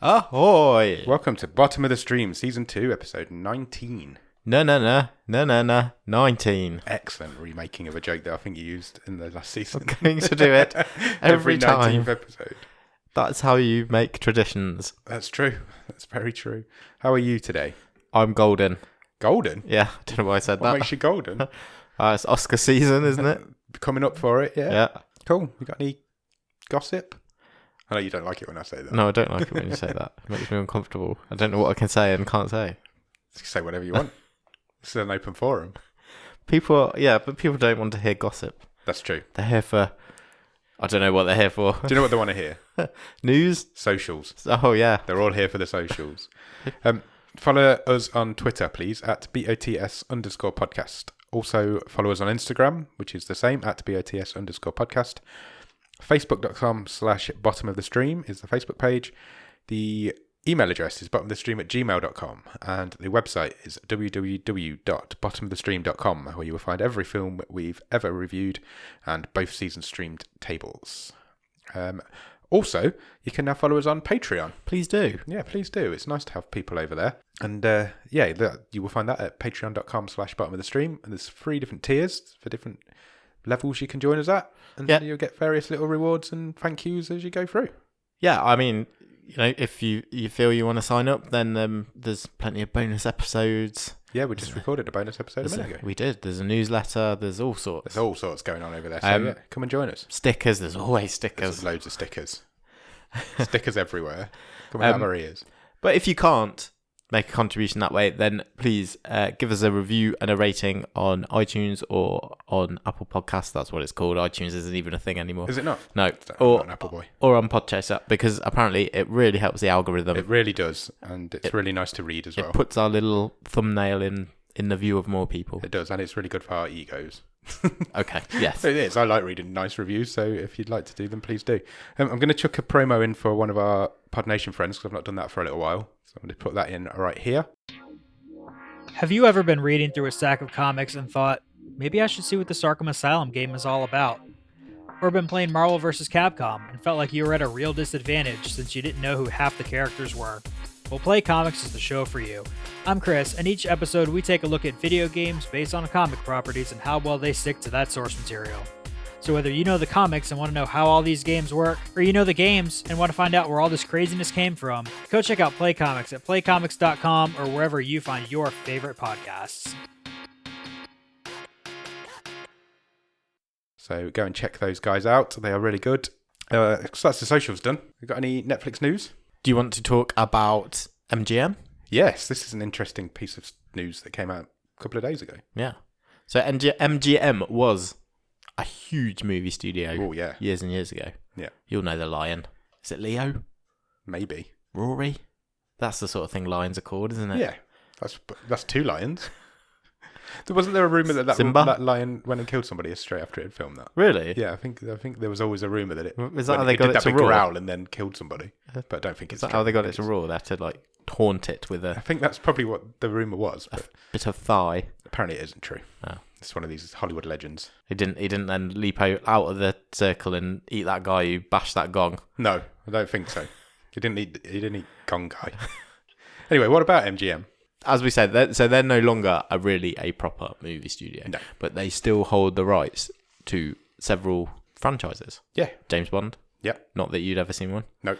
Ahoy! Welcome to Bottom of the Stream, Season 2, Episode 19. No, 19. Excellent remaking of a joke that I think you used in the last season. I'm going to do it every time. 19th episode. That's how you make traditions. That's true. That's very true. How are you today? I'm golden. Golden? Yeah, I don't know why I said What that. makes you golden? It's Oscar season, isn't it? Coming up for it, yeah? Yeah. Cool. You got any gossip? I know you don't like it when I say that. No, I don't like it when you say that. It makes me uncomfortable. I don't know what I can say and can't say. Say whatever you want. It's an open forum. But people don't want to hear gossip. That's true. They're here for... I don't know what they're here for. Do you know what they want to hear? News? Socials. Oh, yeah. They're all here for the socials. Follow us on Twitter, please, at BOTS_podcast. Also, follow us on Instagram, which is the same, at BOTS_podcast. Facebook.com/bottom of the stream is the Facebook page. The email address is bottomofthestream@gmail.com. And the website is www.bottomofthestream.com, where you will find every film we've ever reviewed and both seasons streamed tables. Also, you can now follow us on Patreon. Please do. Yeah, please do. It's nice to have people over there. And you will find that at patreon.com/bottom of the stream. And there's 3 different tiers for different levels you can join us at. And you'll get various little rewards and thank yous as you go through. Yeah, I mean, if you feel you want to sign up, then there's plenty of bonus episodes. Yeah, we just recorded a bonus episode a minute ago. We did. There's a newsletter. There's all sorts. There's all sorts going on over there. So come and join us. Stickers. There's always stickers. There's loads of stickers. Stickers everywhere. Come and have our ears. But if you can't make a contribution that way, then please give us a review and a rating on iTunes or on Apple Podcasts. That's what it's called. iTunes isn't even a thing anymore. Is it not? No. I'm not an Apple boy. Or on Podchaser, because apparently it really helps the algorithm. It really does, and it's really nice to read as well. It puts our little thumbnail in the view of more people. It does, and it's really good for our egos. Okay, yes. It is. I like reading nice reviews, so if you'd like to do them, please do. I'm going to chuck a promo in for one of our Pod Nation friends, because I've not done that for a little while. So I'm going to put that in right here. Have you ever been reading through a stack of comics and thought, maybe I should see what this Arkham Asylum game is all about? Or been playing Marvel vs. Capcom and felt like you were at a real disadvantage since you didn't know who half the characters were? Well, Play Comics is the show for you. I'm Chris, and each episode we take a look at video games based on comic properties and how well they stick to that source material. So whether you know the comics and want to know how all these games work, or you know the games and want to find out where all this craziness came from, go check out Play Comics at playcomics.com or wherever you find your favorite podcasts. So go and check those guys out. They are really good. So that's the socials done. You got any Netflix news? Do you want to talk about MGM? Yes, this is an interesting piece of news that came out a couple of days ago. Yeah. So MGM was a huge movie studio. Oh, yeah. Years and years ago. Yeah. You'll know the lion. Is it Leo? Maybe. Rory? That's the sort of thing lions are called, isn't it? Yeah. That's 2 lions. Wasn't there a rumour that lion went and killed somebody straight after it had filmed that? Really? Yeah, I think there was always a rumour that it... Is that how they got it to big roar? growl and then killed somebody. But I don't think it's... Is that how they got it to roar? They had to, taunt it with I think that's probably what the rumour was. But bit of thigh. Apparently it isn't true. Oh. It's one of these Hollywood legends. He didn't then leap out of the circle and eat that guy who bashed that gong. No, I don't think so. He didn't eat gong guy. Anyway, what about MGM? As we said, they're no longer a proper movie studio. No. But they still hold the rights to several franchises. Yeah. James Bond. Yep. Not that you'd ever seen one. No.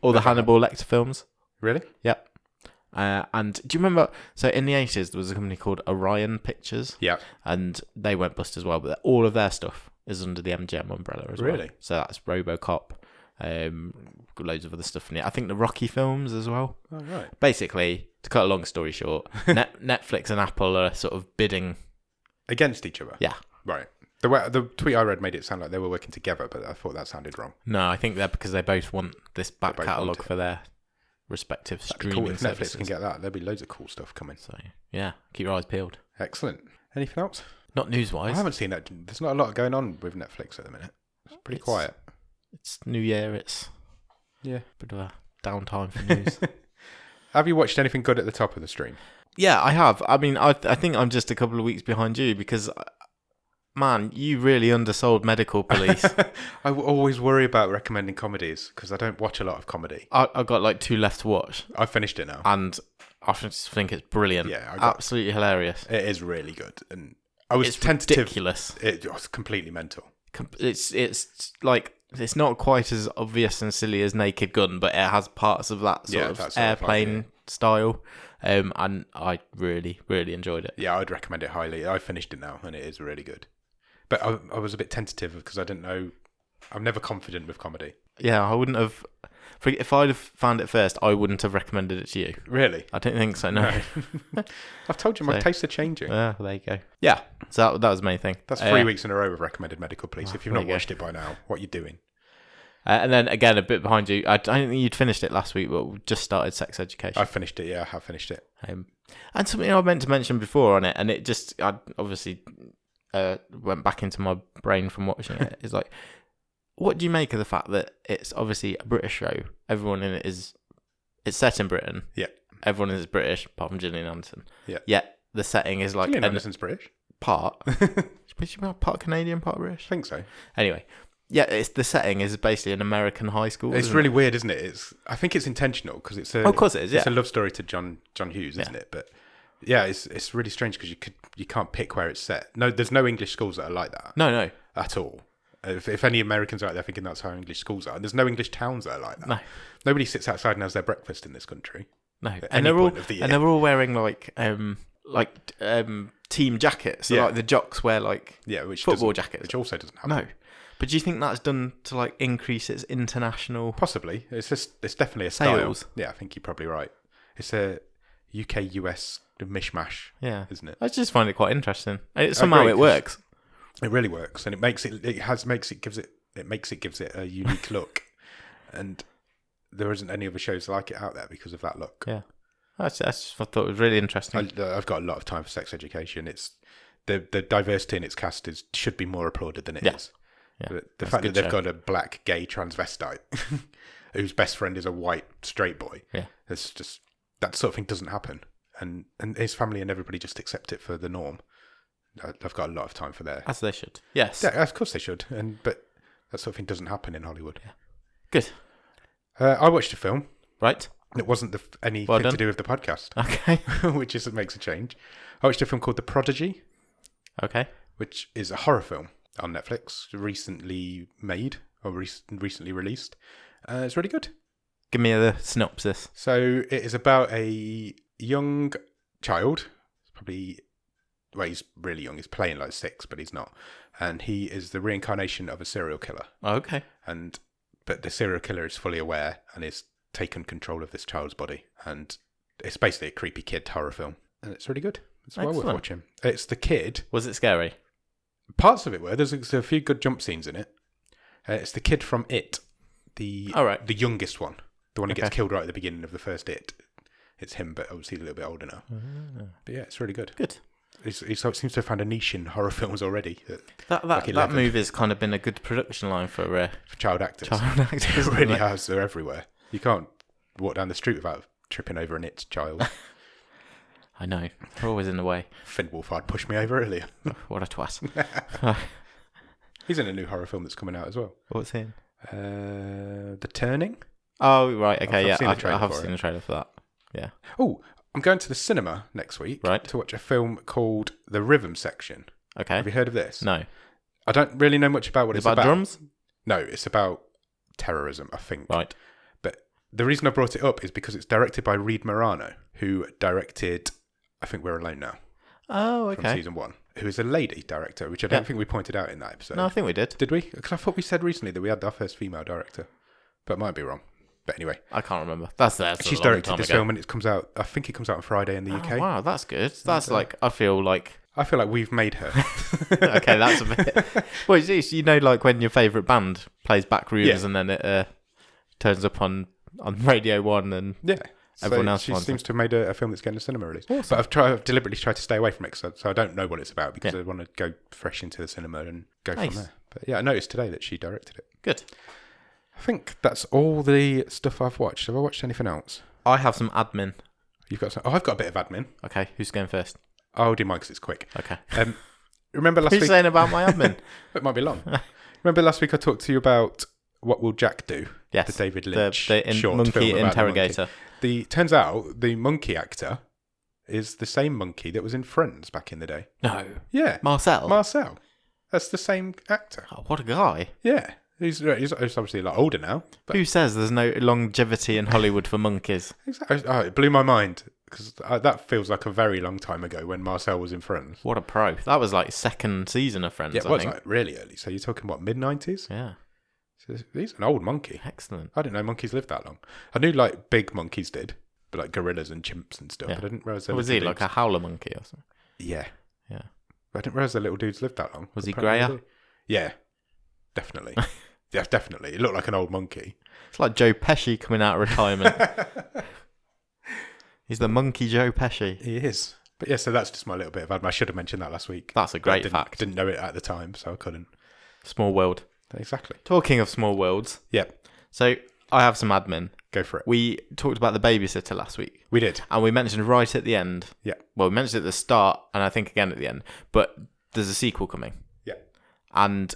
All the Hannibal Lecter films. Really? Yep. And do you remember, so in the 80s, there was a company called Orion Pictures. Yeah. And they went bust as well, but all of their stuff is under the MGM umbrella as well. Really? So that's RoboCop, loads of other stuff in it. I think the Rocky films as well. Oh, right. Basically, to cut a long story short, Netflix and Apple are sort of bidding against each other? Yeah. Right. The tweet I read made it sound like they were working together, but I thought that sounded wrong. No, I think they're because they both want this back catalogue for their respective streaming cool. If services. Netflix can get that, there'll be loads of cool stuff coming. So, yeah, keep your eyes peeled. Excellent. Anything else? Not news-wise. I haven't seen that. There's not a lot going on with Netflix at the minute. It's pretty quiet. It's New Year. It's a bit of a downtime for news. Have you watched anything good at the top of the stream? Yeah, I have. I mean, I think I'm just a couple of weeks behind you because man, you really undersold Medical Police. I always worry about recommending comedies because I don't watch a lot of comedy. I've got like 2 left to watch, I finished it now. and I just think it's brilliant. Yeah, absolutely hilarious. It is really good, and I was It's tentative. ridiculous. It was completely mental. It's like it's not quite as obvious and silly as Naked Gun, but it has parts of that sort of airplane style. And I really, really enjoyed it. Yeah, I'd recommend it highly. I finished it now, and it is really good. But I was a bit tentative because I didn't know. I'm never confident with comedy. Yeah, I wouldn't have. If I'd have found it first, I wouldn't have recommended it to you. Really? I don't think so. No. I've told you my tastes are changing. There you go. Yeah. So that was the main thing. That's 3 weeks in a row of recommended Medical Police. If you've not watched it by now, what are you doing? And then again, a bit behind you. I don't think you'd finished it last week, but we just started Sex Education. I finished it. Yeah, I have finished it. And something I meant to mention before on it, and it just I obviously went back into my brain from watching it. Is like, what do you make of the fact that it's obviously a British show? Everyone in it it's set in Britain. Yeah. Everyone is British, apart from Gillian Anderson. Yeah. Yet the setting is like Gillian Anderson's British. Part. Is she part Canadian, part British? I think so. Anyway. Yeah, the setting is basically an American high school. It's really weird, isn't it? I think it's intentional because it's a. Of course it is. Yeah. It's a love story to John Hughes, isn't it? But yeah, it's really strange because you can't pick where it's set. No, there's no English schools that are like that. No. At all. If any Americans are out there thinking that's how English schools are, there's no English towns that are like that. No. Nobody sits outside and has their breakfast in this country. No. And they're all wearing like team jackets. So like the jocks wear like football jackets, which also doesn't happen. No. But do you think that's done to like increase its international? Possibly. It's definitely a sales. Style. Yeah, I think you're probably right. It's a UK-US mishmash. Yeah, isn't it? I just find it quite interesting. Somehow it works. It really works, and it gives it a unique look, and there isn't any other shows like it out there because of that look. Yeah, I thought it was really interesting. I've got a lot of time for Sex Education. It's the diversity in its cast should be more applauded than it is. Yeah, the fact that they've got a black gay transvestite whose best friend is a white straight boy. Yeah, it's just that sort of thing doesn't happen, and his family and everybody just accept it for the norm. I've got a lot of time for there. As they should. Yes. Yeah, of course they should. But that sort of thing doesn't happen in Hollywood. Yeah. Good. I watched a film. Right. It wasn't anything to do with the podcast. Okay. Which makes a change. I watched a film called The Prodigy. Okay. Which is a horror film on Netflix, recently made or recently released. It's really good. Give me the synopsis. So it is about a young child, probably... Well, he's really young. He's playing like 6, but he's not. And he is the reincarnation of a serial killer. Oh, okay. But the serial killer is fully aware and is taken control of this child's body. And it's basically a creepy kid horror film. And it's really good. It's well worth watching. It's the kid. Was it scary? Parts of it were. There's a few good jump scenes in it. It's the kid from It. The youngest one. The one who gets killed right at the beginning of the first It. It's him, but obviously a little bit older now. But yeah, it's really good. Good. He seems to have found a niche in horror films already. That movie's kind of been a good production line for child actors. It really has. They're everywhere. You can't walk down the street without tripping over an It child. I know. They're always in the way. Finn Wolfhard pushed me over earlier. What a twat. He's in a new horror film that's coming out as well. What's he in? The Turning. Oh, right. Okay, I have seen the trailer for that. Yeah. Oh, I'm going to the cinema next week to watch a film called The Rhythm Section. Okay. Have you heard of this? No. I don't really know much about what it's about. Drums? No, it's about terrorism, I think. Right. But the reason I brought it up is because it's directed by Reed Morano, who directed I Think We're Alone Now. Oh, okay. From season 1, who is a lady director, which I don't think we pointed out in that episode. No, I think we did. Did we? Because I thought we said recently that we had our first female director. But I might be wrong. But anyway, I can't remember. That's she's directed this film, and it comes out. I think it comes out on Friday in the UK. Wow, that's good. That's I feel like we've made her. Okay, that's a bit. Well, it's like when your favourite band plays Backrooms, and then it turns up on Radio 1, and everyone else. She seems to have made a film that's getting a cinema release. Awesome. But I've deliberately tried to stay away from it, so I don't know what it's about because I want to go fresh into the cinema and go from there. But yeah, I noticed today that she directed it. Good. I think that's all the stuff I've watched. Have I watched anything else? I have some admin. You've got some? Oh, I've got a bit of admin. Okay, who's going first? I'll do mine because it's quick. Okay. remember last What are you week? saying about my admin? It might be long. Remember last week I talked to you about What Will Jack Do? Yes. The David Lynch the short monkey film about interrogator. the monkey. Turns out the monkey actor is the same monkey that was in Friends back in the day. No. Yeah. Marcel. That's the same actor. Oh, what a guy. Yeah. He's obviously a lot older now. But Who says there's no longevity in Hollywood for monkeys? exactly. Oh, it blew my mind because that feels like a very long time ago when Marcel was in Friends. What a pro. That was like second season of Friends, Yeah, it I was think. like really early. So you're talking, what, mid-90s? Yeah. So he's an old monkey. Excellent. I didn't know monkeys lived that long. I knew like big monkeys did, but like gorillas and chimps and stuff. Yeah. But I didn't realise Was he like a howler monkey or something? Yeah. Yeah. But I didn't realise the little dudes lived that long. Was he Apparently greyer? they do. Yeah. Definitely. Yeah, definitely. It looked like an old monkey. It's like Joe Pesci coming out of retirement. He's the monkey Joe Pesci. He is. But yeah, so that's just my little bit of admin. I should have mentioned that last week. That's a great fact. Didn't know it at the time, so I couldn't. Small world. Exactly. Talking of small worlds. Yep. So I have some admin. Go for it. We talked about the babysitter last week. We did. And we mentioned right at the end. Yeah. Well, we mentioned at the start and I think again at the end. But there's a sequel coming. Yeah. And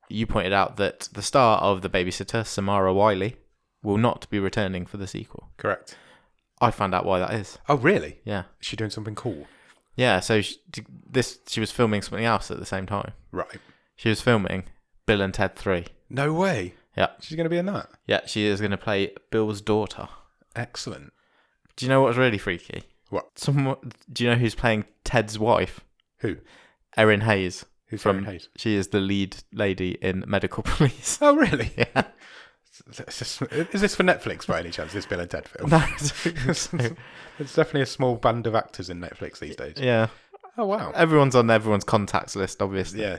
you pointed out that the star of the babysitter, Samara Wiley, will not be returning for the sequel. Correct. I found out why that is. Oh, really? Yeah. Is she doing something cool? Yeah, so she was filming something else at the same time. Right. She was filming Bill and Ted 3. No way. Yeah. She's going to be in that? Yeah, she is going to play Bill's daughter. Excellent. Do you know what's really freaky? What? Do you know who's playing Ted's wife? Who? Erin Hayes. Who's from Erin Hayes? She is the lead lady in Medical Police. Oh, really? Yeah. Is this for Netflix by any chance, this Bill and Ted film? No, It's definitely a small band of actors in Netflix these days. yeah. Oh, wow. Everyone's on everyone's contacts list, obviously. Yeah.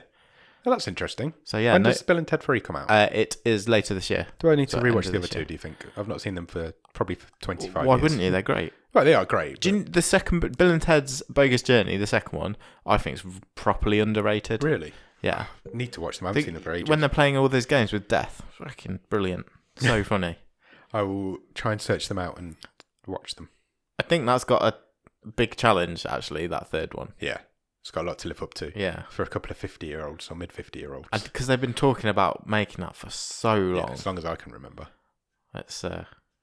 Well, that's interesting. So yeah, When does Bill and Ted 3 come out? it is later this year. Do I need to so rewatch end the of other this two, year. do you think? I've not seen them for probably 25 Why years. wouldn't you? They're great. Well, they are great. Do you, the second Bill and Ted's Bogus Journey, the second one, I think is properly underrated. Really? Yeah. Need to watch them. I haven't seen them for ages. When they're playing all those games with death, fucking brilliant. So funny. I will try and search them out and watch them. I think that's got a big challenge, actually, that third one. Yeah. It's got a lot to live up to. Yeah. For a couple of 50-year-olds or mid-50-year-olds. Because they've been talking about making that for so long. Yeah, as long as I can remember. It's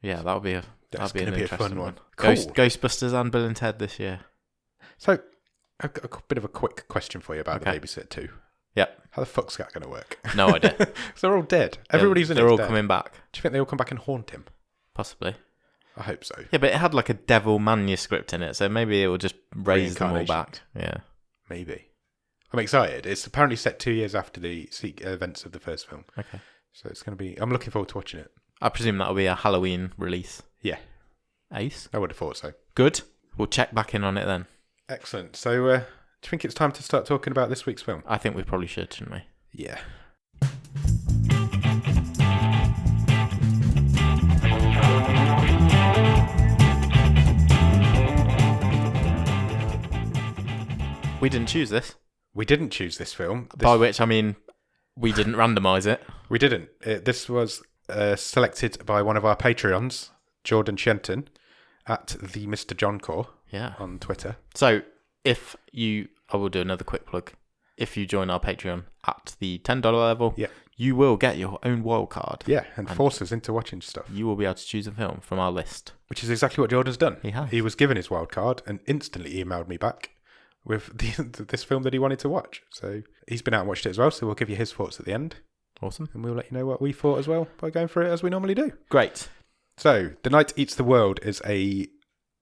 yeah, that'll be That's an going to be a interesting fun one. Cool. Ghostbusters and Bill and Ted this year. So, a bit of a quick question for you about Okay. the Babysitter 2. Yep. How the fuck's that going to work? No idea. 'Cause they're all dead. Everybody's in it. They're all dead. coming back, Do you think they all come back and haunt him? possibly. I hope so. Yeah, but it had like a devil manuscript in it, so maybe it will just raise them all back. Yeah. Maybe. I'm excited. It's apparently set 2 years after the events of the first film. Okay. So it's going to be... I'm looking forward to watching it. I presume that'll be a Halloween release. Yeah. Ace. I would have thought so. Good. We'll check back in on it then. Excellent. So, do you think it's time to start talking about this week's film? I think we probably should, shouldn't we? Yeah. We didn't choose this. We didn't choose this film. By which I mean we didn't randomise it. We didn't. This was selected by one of our Patreons, Jordan Shenton, at the Mr. John Core Yeah. on Twitter. So I will do another quick plug. If you join our Patreon at the $10 level, Yeah. you will get your own wild card. Yeah, and force us into watching stuff. You will be able to choose a film from our list. Which is exactly what Jordan's done. He has. He was given his wild card and instantly emailed me back with this film that he wanted to watch. So he's been out and watched it as well, so we'll give you his thoughts at the end. Awesome. And we'll let you know what we thought as well by going through it as we normally do. Great. So, The Night Eats the World is a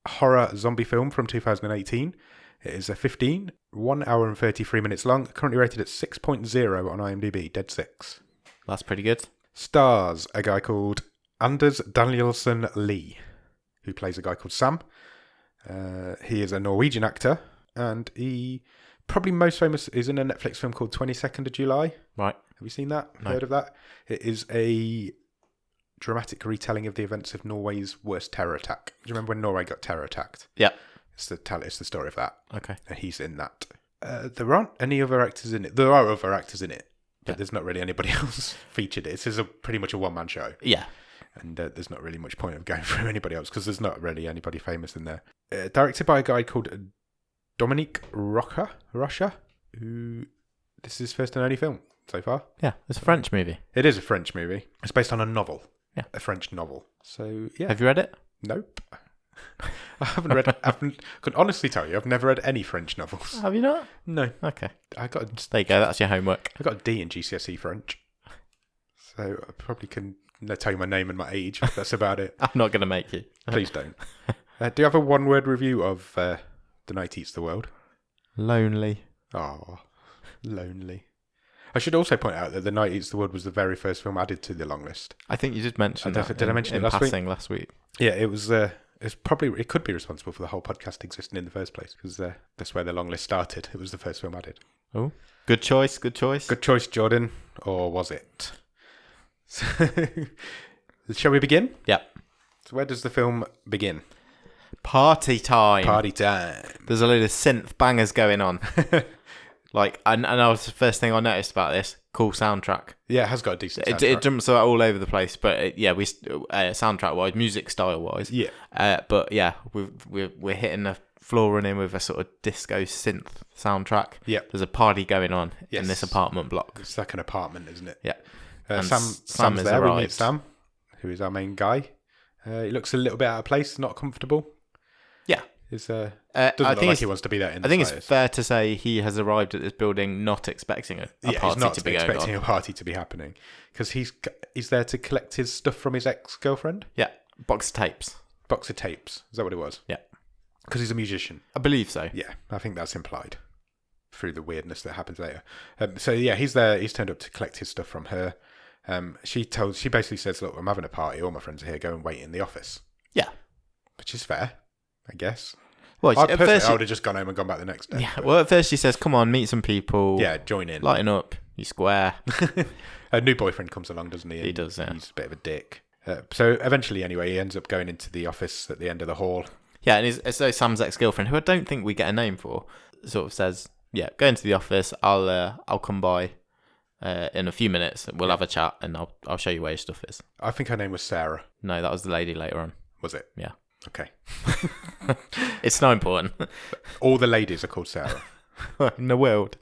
horror zombie film from 2018. It is a 1 hour and 33 minutes long, currently rated at 6.0 on IMDb, dead 6. That's pretty good. Stars a guy called Anders Danielsen Lee, who plays a guy called Sam. He is a Norwegian actor, and he probably most famous is in a Netflix film called 22nd of July. Right. Have you seen that? No. Heard of that? It is a dramatic retelling of the events of Norway's worst terror attack. Do you remember when Norway got terror attacked? Yeah. It's the story of that. Okay. And he's in that. There aren't any other actors in it. There are other actors in it, but Yeah. there's not really anybody else featured. This is pretty much a one-man show. Yeah. And there's not really much point of going through anybody else because there's not really anybody famous in there. Directed by a guy called Dominique Rocha, who this is his first and only film so far. Yeah, it's a French movie. It is a French movie. It's based on a novel. Yeah. A French novel. So, yeah. Have you read it? Nope. I haven't read. Could honestly tell you, I've never read any French novels. Have you not? No. Okay. There you go. That's your homework. I got a D in GCSE French, so I probably can tell you my name and my age. But that's about it. I'm not going to make you. Please don't. Do you have a one-word review of The Night Eats the World? Lonely. Oh, lonely. I should also point out that The Night Eats the World was the very first film added to the long list. I think you did mention that. Did I mention it last week? Yeah, it was. It could be responsible for the whole podcast existing in the first place because that's where the long list started. It was the first film added. Oh, good choice. Good choice. Good choice, Jordan. Or was it? So, shall we begin? Yeah. So where does the film begin? Party time. Party time. There's a load of synth bangers going on. And that was the first thing I noticed about this. Cool soundtrack. Yeah, it has got a decent soundtrack. It jumps all over the place, but soundtrack wise, music style wise. Yeah. But yeah, we're hitting the floor running with a sort of disco synth soundtrack. Yeah. There's a party going on in this apartment block. It's like an apartment, isn't it? Yeah. Sam's there. We meet Sam, who is our main guy. He looks a little bit out of place, not comfortable. Yeah. Doesn't look like he wants to be there. I think it's fair to say he has arrived at this building not expecting a party to be going on. He's not expecting a party to be happening because he's there to collect his stuff from his ex-girlfriend. Yeah, box of tapes. Box of tapes. Is that what it was? Yeah. Because he's a musician. I believe so. Yeah, I think that's implied through the weirdness that happens later. So yeah, he's there. He's turned up to collect his stuff from her. She basically says, "Look, I'm having a party. All my friends are here. Go and wait in the office." Yeah, which is fair, I guess. Well, I would have just gone home and gone back the next day. Yeah. But... Well, at first she says, "Come on, meet some people." Yeah, join in. Lighten up, you square. A new boyfriend comes along, doesn't he? He does. Yeah. He's a bit of a dick. So eventually, anyway, he ends up going into the office at the end of the hall. Yeah, and so Sam's ex-girlfriend, who I don't think we get a name for, sort of says, "Yeah, go into the office. I'll come by in a few minutes. We'll have a chat, and I'll show you where your stuff is." I think her name was Sarah. No, that was the lady later on. Was it? Yeah. Okay. It's not important. All the ladies are called Sarah in the world.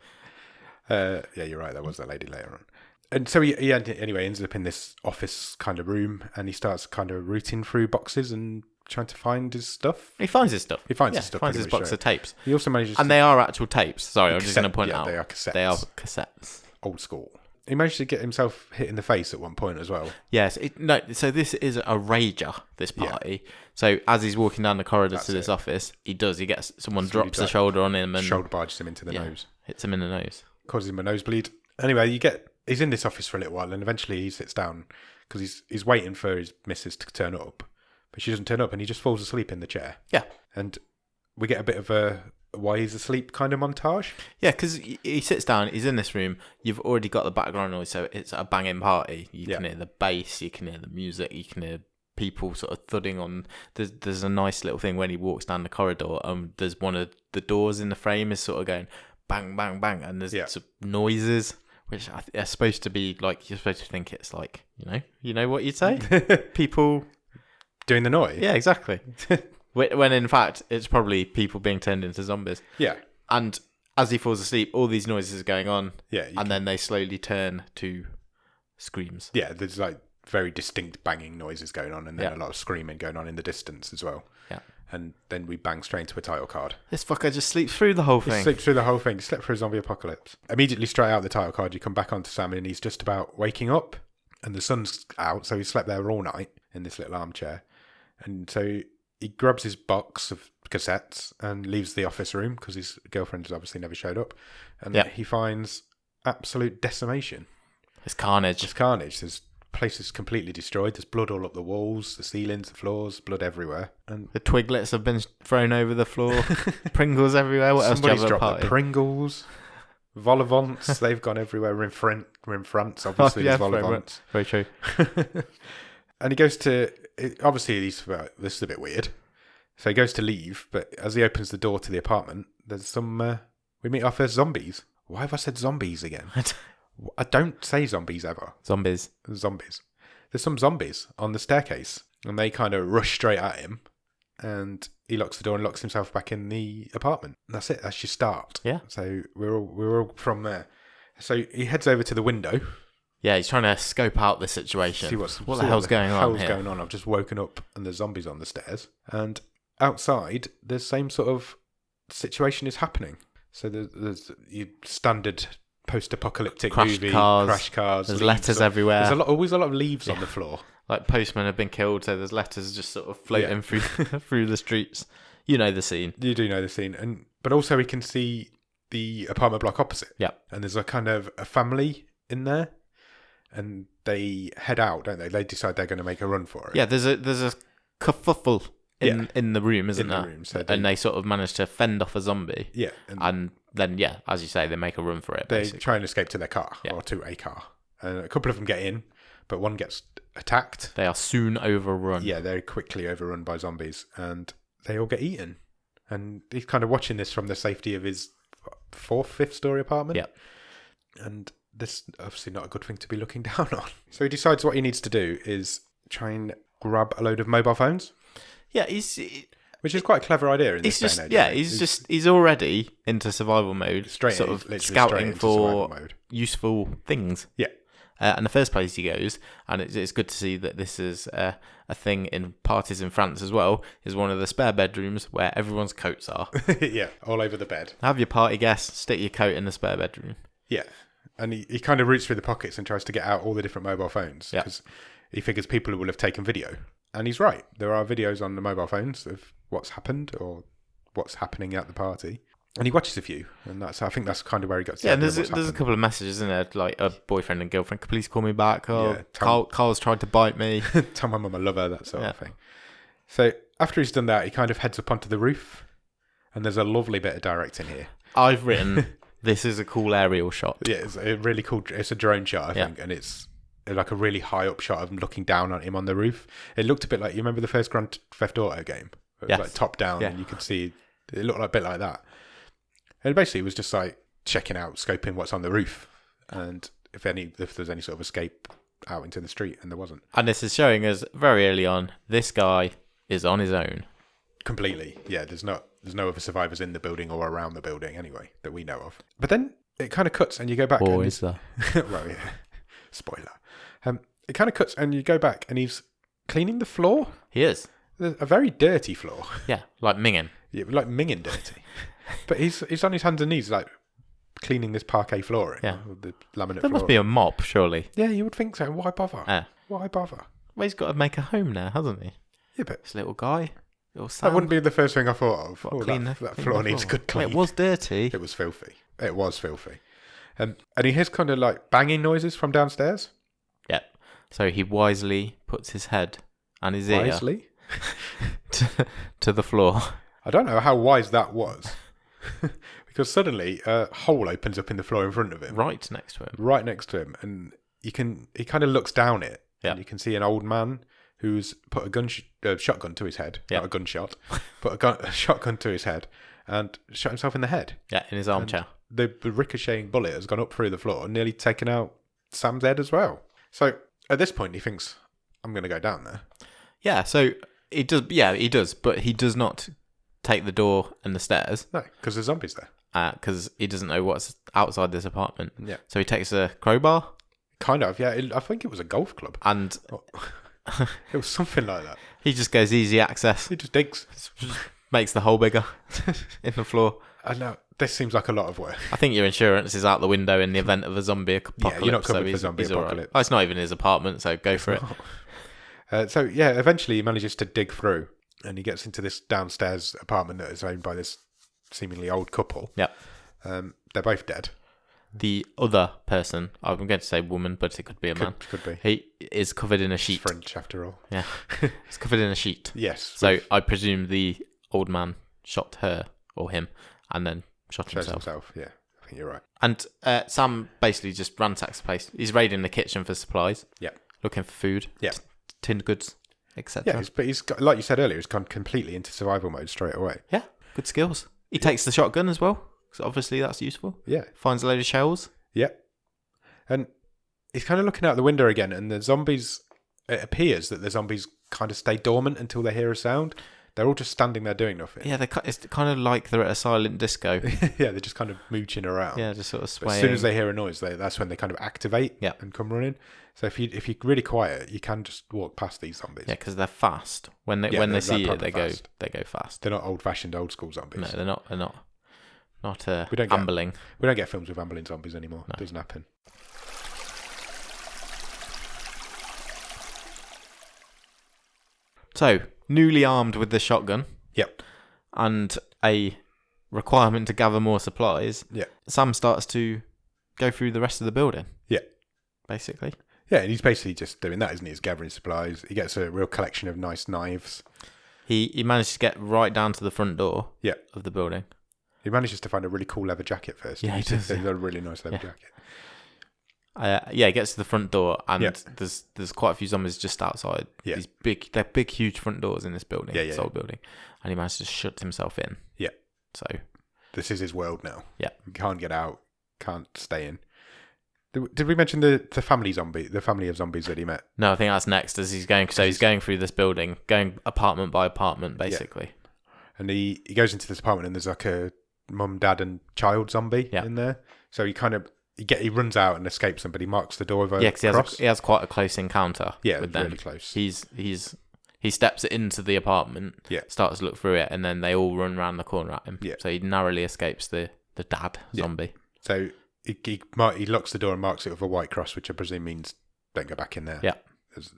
Yeah, you're right. There was that lady later on. And so he ends up in this office kind of room, and he starts kind of rooting through boxes and trying to find his stuff. He finds his stuff. He finds his stuff. Finds his box of tapes. He also manages, and they are actual tapes. Sorry, I'm just going to point out they are cassettes. They are cassettes. Old school. He managed to get himself hit in the face at one point as well. Yes. So this is a rager, this party. Yeah. So as he's walking down the corridor to this office, he gets someone drops a shoulder on him and shoulder barges him into the nose. Hits him in the nose. Causes him a nosebleed. Anyway, he's in this office for a little while, and eventually he sits down because he's waiting for his missus to turn up. But she doesn't turn up, and he just falls asleep in the chair. Yeah. And we get a bit of a why he's asleep kind of montage. Yeah, because he sits down, he's in this room, you've already got the background noise, so it's a banging party. You can hear the bass, you can hear the music, you can hear people sort of thudding on. There's a nice little thing when he walks down the corridor, there's one of the doors in the frame is sort of going bang, bang, bang, and there's sort of noises, which are supposed to be like, you're supposed to think it's like, you know what you'd say? People... doing the noise? Yeah, exactly. When in fact, it's probably people being turned into zombies. Yeah. And as he falls asleep, all these noises are going on. Yeah. Then they slowly turn to screams. Yeah, there's like very distinct banging noises going on, and then a lot of screaming going on in the distance as well. Yeah. And then we bang straight into a title card. This fucker just sleeps through the whole thing. He sleeps through the whole thing. He slept through a zombie apocalypse. Immediately straight out the title card, you come back onto Sam, and he's just about waking up, and the sun's out, so he slept there all night in this little armchair. And so he grabs his box of cassettes and leaves the office room because his girlfriend has obviously never showed up. And he finds absolute decimation. It's carnage. This place is completely destroyed. There's blood all up the walls, the ceilings, the floors, blood everywhere. And the twiglets have been thrown over the floor. Pringles everywhere. What else do you have at a party? The Pringles. Vol-au-vents, they've gone everywhere. We're in France, obviously. There's vol-au-vents. Very true. And he goes to... Obviously, this is a bit weird. So he goes to leave, but as he opens the door to the apartment, there's some... we meet our first zombies. Why have I said zombies again? I don't say zombies ever. Zombies. There's some zombies on the staircase, and they kind of rush straight at him, and he locks the door and locks himself back in the apartment. That's it. That's your start. Yeah. So we're all from there. So he heads over to the window. Yeah, he's trying to scope out the situation. See what see the hell's going on here? Going on? I've just woken up and there's zombies on the stairs. And outside, the same sort of situation is happening. So there's your standard post-apocalyptic movie, crash cars. There's letters everywhere. There's always a lot of leaves on the floor. Like postmen have been killed, so there's letters just sort of floating through through the streets. You know the scene. You do know the scene, but also we can see the apartment block opposite. Yeah, and there's a kind of a family in there, and they head out, don't they? They decide they're going to make a run for it. Yeah, there's a kerfuffle in the room, isn't there? And they sort of manage to fend off a zombie. Yeah, and then as you say, they make a run for it. They basically try and escape to their car or to a car, and a couple of them get in, but one gets attacked. They are soon overrun. Yeah, they're quickly overrun by zombies, and they all get eaten. And he's kind of watching this from the safety of his fifth story apartment. Yeah. And this obviously not a good thing to be looking down on. So he decides what he needs to do is try and grab a load of mobile phones. Yeah, which is quite a clever idea in this day and age. Yeah, he's already into survival mode, straight scouting for useful things. Yeah. And the first place he goes, and it's good to see that this is a thing in parties in France as well, is one of the spare bedrooms where everyone's coats are. Yeah, all over the bed. Have your party guests, stick your coat in the spare bedroom. Yeah, and he kind of roots through the pockets and tries to get out all the different mobile phones because he figures people will have taken video. And he's right. There are videos on the mobile phones of what's happened or what's happening at the party. And he watches a few, and I think that's kind of where he got. Yeah, and there's a couple of messages in there, like a boyfriend and girlfriend. Please call me back. Oh, Carl's tried to bite me. Tell my mum I love her. That sort of thing. So after he's done that, he kind of heads up onto the roof, and there's a lovely bit of directing here. I've written this is a cool aerial shot. Yeah, it's a really cool. It's a drone shot, I think, and it's like a really high up shot of him looking down on him on the roof. It looked a bit like, you remember the first Grand Theft Auto game? It was like top down, and you could see it looked like a bit like that. And basically, it was just like checking out, scoping what's on the roof, and if there's any sort of escape out into the street, and there wasn't. And this is showing us very early on, this guy is on his own. Completely, yeah. There's no other survivors in the building or around the building anyway that we know of. But then it kind of cuts, and you go back. Or is there? Well, yeah. Spoiler. It kind of cuts, and you go back, and he's cleaning the floor. He is. A very dirty floor. Yeah, like minging. Yeah, like minging dirty. But he's on his hands and knees, like cleaning this parquet flooring. Yeah, the laminate. There must be a mop, surely. Yeah, you would think so. Why bother? Why bother? Well, he's got to make a home now, hasn't he? Yeah, but this little guy, that wouldn't be the first thing I thought of. That floor needs a good clean. It was dirty. It was filthy. And he hears kind of like banging noises from downstairs. Yeah. So he wisely puts his head and his ear to the floor. I don't know how wise that was. Because suddenly a hole opens up in the floor in front of him. Right next to him. And he kind of looks down it. Yeah. And you can see an old man who's put a shotgun to his head. Yeah. Not a gunshot. Put a shotgun to his head and shot himself in the head. Yeah, in his armchair. The ricocheting bullet has gone up through the floor and nearly taken out Sam's head as well. So at this point he thinks, I'm going to go down there. Yeah, so he does. Yeah, he does. But he does not take the door and the stairs. No, because there's zombies there. Because he doesn't know what's outside this apartment. Yeah. So he takes a crowbar. Kind of, yeah. I think it was a golf club. And it was something like that. He just goes easy access. He just digs. Makes the hole bigger in the floor. I know. This seems like a lot of work. I think your insurance is out the window in the event of a zombie apocalypse. Yeah, you're not covered for zombie apocalypse. Right. Oh, it's not even his apartment, so go for it. So, yeah, eventually he manages to dig through and he gets into this downstairs apartment that is owned by this seemingly old couple. Yep. They're both dead. The other person, I'm going to say woman, but it could be a man. Could be. He is covered in a sheet. It's French, after all. Yeah. He's covered in a sheet. Yes. So I presume the old man shot her or him and then shot himself. Yeah, I think you're right. And Sam basically just ransacks the place. He's raiding the kitchen for supplies. Yeah. Looking for food. Yeah. Tinned goods, etc. Yeah, but he's got, like you said earlier, he's gone completely into survival mode straight away. Yeah, good skills. He takes the shotgun as well, because obviously that's useful. Yeah. Finds a load of shells. Yeah. And he's kind of looking out the window again, and the zombies, it appears that the zombies kind of stay dormant until they hear a sound. They're all just standing there doing nothing. Yeah, it's kind of like they're at a silent disco. Yeah, they're just kind of mooching around. Yeah, just sort of But swaying. as soon as they hear a noise, that's when they kind of activate and come running. So if you're really quiet, you can just walk past these zombies. Yeah, because they're fast. When they see you, they go fast. They're not old-fashioned, old-school zombies. No, they're not. They're not. Not ambling. We don't get films with ambling zombies anymore. No. It doesn't happen. So, newly armed with the shotgun. Yep. And a requirement to gather more supplies. Yeah. Sam starts to go through the rest of the building. Yeah. Basically. Yeah, and he's basically just doing that, isn't he? He's gathering supplies. He gets a real collection of nice knives. He managed to get right down to the front door of the building. He manages to find a really cool leather jacket first. Yeah, he does. He's got a really nice leather jacket. He gets to the front door, and there's quite a few zombies just outside. Yeah. They're big, huge front doors in this building, this old building, and he managed to shut himself in. Yeah. So this is his world now. Yeah. He can't get out, can't stay in. Did we mention the family of zombies that he met? No, I think that's next as he's going. So he's going through this building, going apartment by apartment, basically. Yeah. And he goes into this apartment, and there's like a mum, dad, and child zombie in there. So he runs out and escapes them, but he marks the door with a cross. He has quite a close encounter. Yeah, with them. Really close. He steps into the apartment. Yeah. Starts to look through it, and then they all run around the corner at him. Yeah. So he narrowly escapes the dad zombie. So he locks the door and marks it with a white cross, which I presume means don't go back in there. Yeah.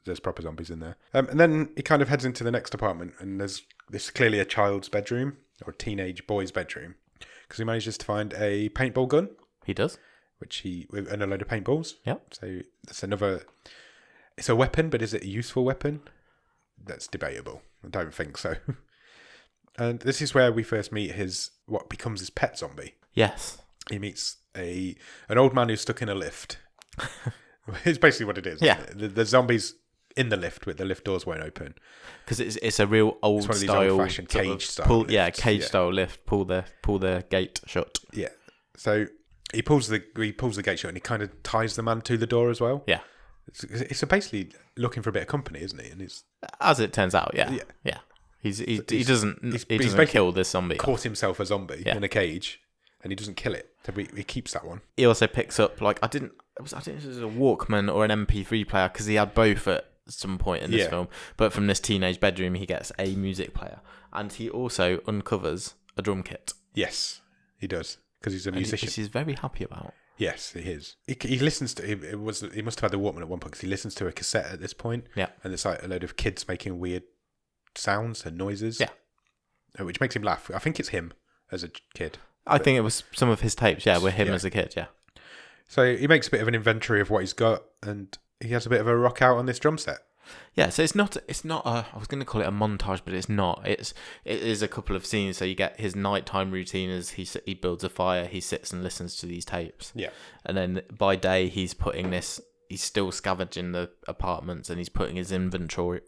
There's proper zombies in there. And then he kind of heads into the next apartment, and this is clearly a child's bedroom or a teenage boy's bedroom, because he manages to find a paintball gun. He does. And a load of paintballs. Yeah. So that's it's a weapon, but is it a useful weapon? That's debatable. I don't think so. And this is where we first meet what becomes his pet zombie. Yes. He meets an old man who's stuck in a lift. It's basically what it is. Yeah. The zombies in the lift, with the lift doors won't open. Because it's a real old it's one of these style old-fashioned cage style lifts. style lift. Pull the gate shut. Yeah. So he pulls the gate shut, and he kind of ties the man to the door as well. Yeah. It's basically looking for a bit of company, isn't he? And it's, as it turns out, yeah. He doesn't kill this zombie. Caught himself a zombie in a cage, and he doesn't kill it. So he keeps that one. He also picks up I think it was a Walkman or an MP3 player, because he had both at some point in this film. But from this teenage bedroom, he gets a music player, and he also uncovers a drum kit. Yes, he does, because he's a musician. Which he's very happy about. Yes, he is. He listens to he must have had the Walkman at one point, because he listens to a cassette at this point. Yeah, and it's like a load of kids making weird sounds and noises. Yeah, which makes him laugh. I think it's him as a kid. I think it was some of his tapes. Yeah, with him as a kid. Yeah. So he makes a bit of an inventory of what he's got, and he has a bit of a rock out on this drum set. Yeah, so it's not I was going to call it a montage, but it's not. It is a couple of scenes. So you get his nighttime routine as he builds a fire, he sits and listens to these tapes. Yeah. And then by day he's still scavenging the apartments, and he's putting his inventory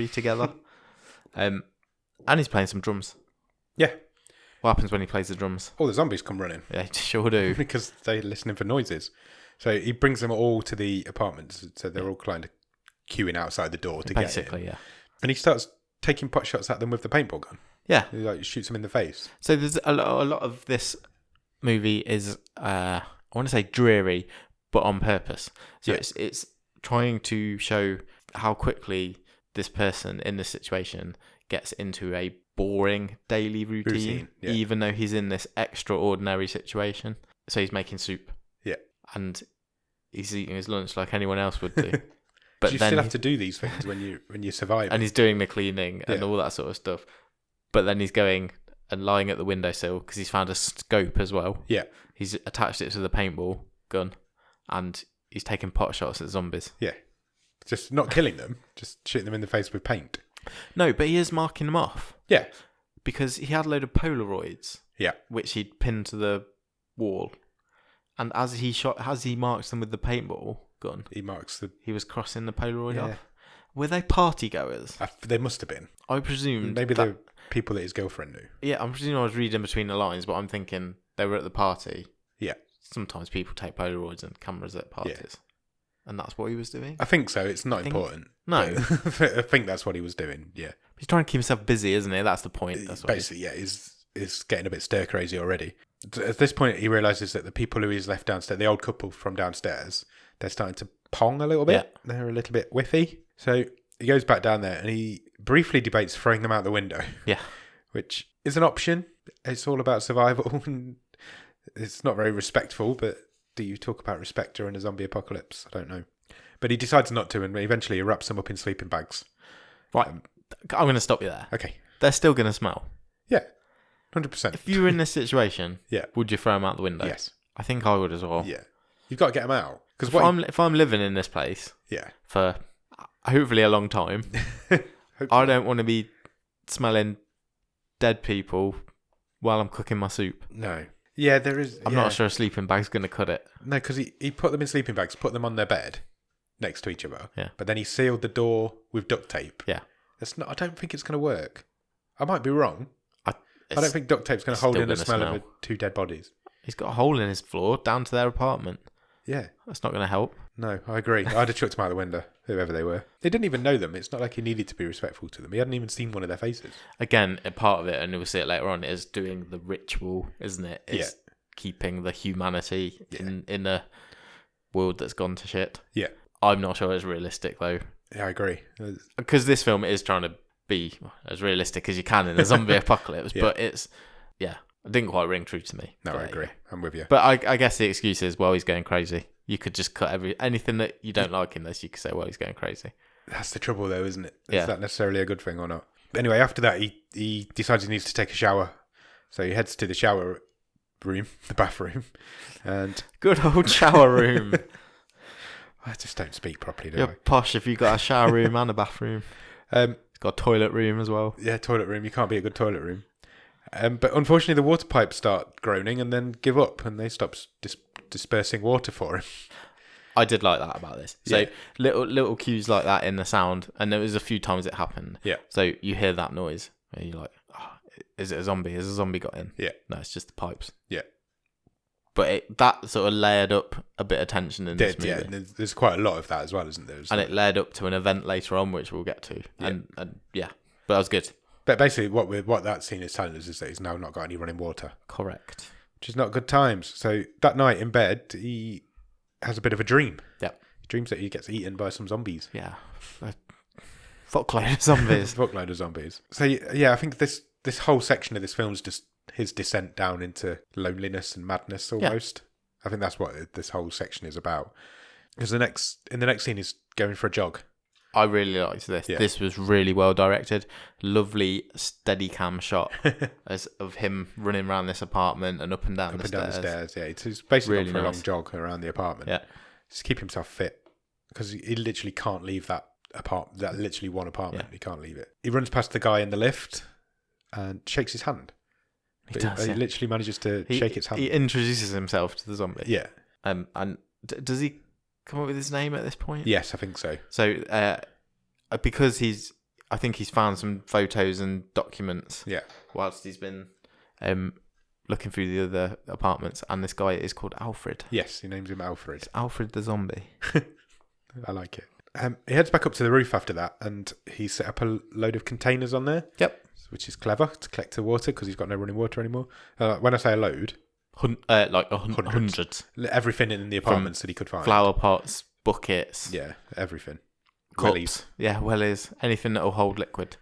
together. And he's playing some drums. Yeah. What happens when he plays the drums? All the zombies come running. Yeah, sure do. Because they're listening for noises. So he brings them all to the apartments. So they're all kind of queuing outside the door to get in. Basically, yeah. And he starts taking pot shots at them with the paintball gun. Yeah. He shoots them in the face. So there's a lot of this movie is, I want to say dreary, but on purpose. So it's trying to show how quickly this person in this situation gets into a boring daily routine. Even though he's in this extraordinary situation. So he's making soup. Yeah. And he's eating his lunch like anyone else would do. But you still have to do these things when you survive. And he's doing the cleaning and all that sort of stuff. But then he's going and lying at the windowsill because he's found a scope as well. Yeah. He's attached it to the paintball gun, and he's taking pot shots at zombies. Yeah. Just not killing them, just shooting them in the face with paint. No, but he is marking them off. Yeah. Because he had a load of Polaroids. Yeah. Which he'd pinned to the wall. And as he marks them with the paintball gun, he was crossing the Polaroid off. Were they party goers? They must have been. I presume maybe they're people that his girlfriend knew. Yeah, I'm presuming I was reading between the lines, but I'm thinking they were at the party. Yeah. Sometimes people take Polaroids and cameras at parties. and that's what he was doing. I think so. It's not important. No. I think that's what he was doing. Yeah. He's trying to keep himself busy, isn't he? That's the point. That's what Basically, yeah. He's getting a bit stir crazy already. At this point, he realizes that the people who he's left downstairs, the old couple from downstairs, they're starting to pong a little bit. Yeah. They're a little bit whiffy. So he goes back down there and he briefly debates throwing them out the window. Yeah. Which is an option. It's all about survival. And it's not very respectful, but do you talk about respect during a zombie apocalypse? I don't know. But he decides not to, and eventually he wraps them up in sleeping bags. Right. I'm going to stop you there. Okay. They're still going to smell. Yeah. 100%. If you were in this situation, yeah, would you throw them out the window? Yes. I think I would as well. Yeah. You've got to get them out. Because if I'm living in this place for hopefully a long time, I don't want to be smelling dead people while I'm cooking my soup. No. Yeah, there is... I'm not sure a sleeping bag's going to cut it. No, because he put them in sleeping bags, put them on their bed next to each other. Yeah. But then he sealed the door with duct tape. Yeah. I don't think it's going to work. I might be wrong. I don't think duct tape's going to hold in the smell of two dead bodies. He's got a hole in his floor down to their apartment. Yeah. That's not going to help. No, I agree. I'd have chucked them out the window, whoever they were. They didn't even know them. It's not like he needed to be respectful to them. He hadn't even seen one of their faces. Again, a part of it, and we'll see it later on, is doing the ritual, isn't it? It's keeping the humanity in a world that's gone to shit. Yeah. I'm not sure it's realistic, though. Yeah, I agree. Because this film is trying to be as realistic as you can in a zombie apocalypse, but it's, it didn't quite ring true to me. No, I agree. I'm with you. But I guess the excuse is, well, he's going crazy. You could just cut anything that you don't like in this, you could say, well, he's going crazy. That's the trouble, though, isn't it? Is that necessarily a good thing or not? Anyway, after that, he decides he needs to take a shower. So he heads to the shower room, the bathroom, and... Good old shower room. I just don't speak properly, do I? You're posh if you've got a shower room and a bathroom. It's got a toilet room as well. Yeah, toilet room. You can't beat a good toilet room. But unfortunately, the water pipes start groaning and then give up, and they stop dispersing water for him. I did like that about this. So little cues like that in the sound, and there was a few times it happened. Yeah. So you hear that noise, and you're like, oh, is it a zombie? Has a zombie got in? Yeah. No, it's just the pipes. Yeah. But that sort of layered up a bit of tension in this movie. Yeah, and there's quite a lot of that as well, isn't there? And it led up to an event later on, which we'll get to. Yeah. And but that was good. But basically, what that scene is telling us is that he's now not got any running water. Correct. Which is not good times. So that night in bed, he has a bit of a dream. Yeah. He dreams that he gets eaten by some zombies. Yeah. Fuckload of zombies. Fuckload of zombies. So yeah, I think this whole section of this film is just his descent down into loneliness and madness almost. Yeah. I think that's what this whole section is about. Because in the next scene he's going for a jog. I really liked this. Yeah. This was really well directed. Lovely steady cam shot of him running around this apartment and up and down the stairs. Yeah, he's basically really gone for a long jog around the apartment. Yeah, just keep himself fit because he literally can't leave that apartment. That literally one apartment. Yeah. He can't leave it. He runs past the guy in the lift and shakes his hand. He literally manages to shake its hand. He introduces himself to the zombie. Yeah. And does he come up with his name at this point? Yes, I think so. So, because I think he's found some photos and documents. Yeah. Whilst he's been looking through the other apartments, and this guy is called Alfred. Yes, he names him Alfred. It's Alfred the zombie. I like it. He heads back up to the roof after that, and he set up a load of containers on there. Yep. Which is clever to collect the water because he's got no running water anymore. When I say a load, hundreds. Everything in the apartments that he could find. Flower pots, buckets. Yeah, everything. Cups. Wellies. Yeah, wellies. Anything that will hold liquid.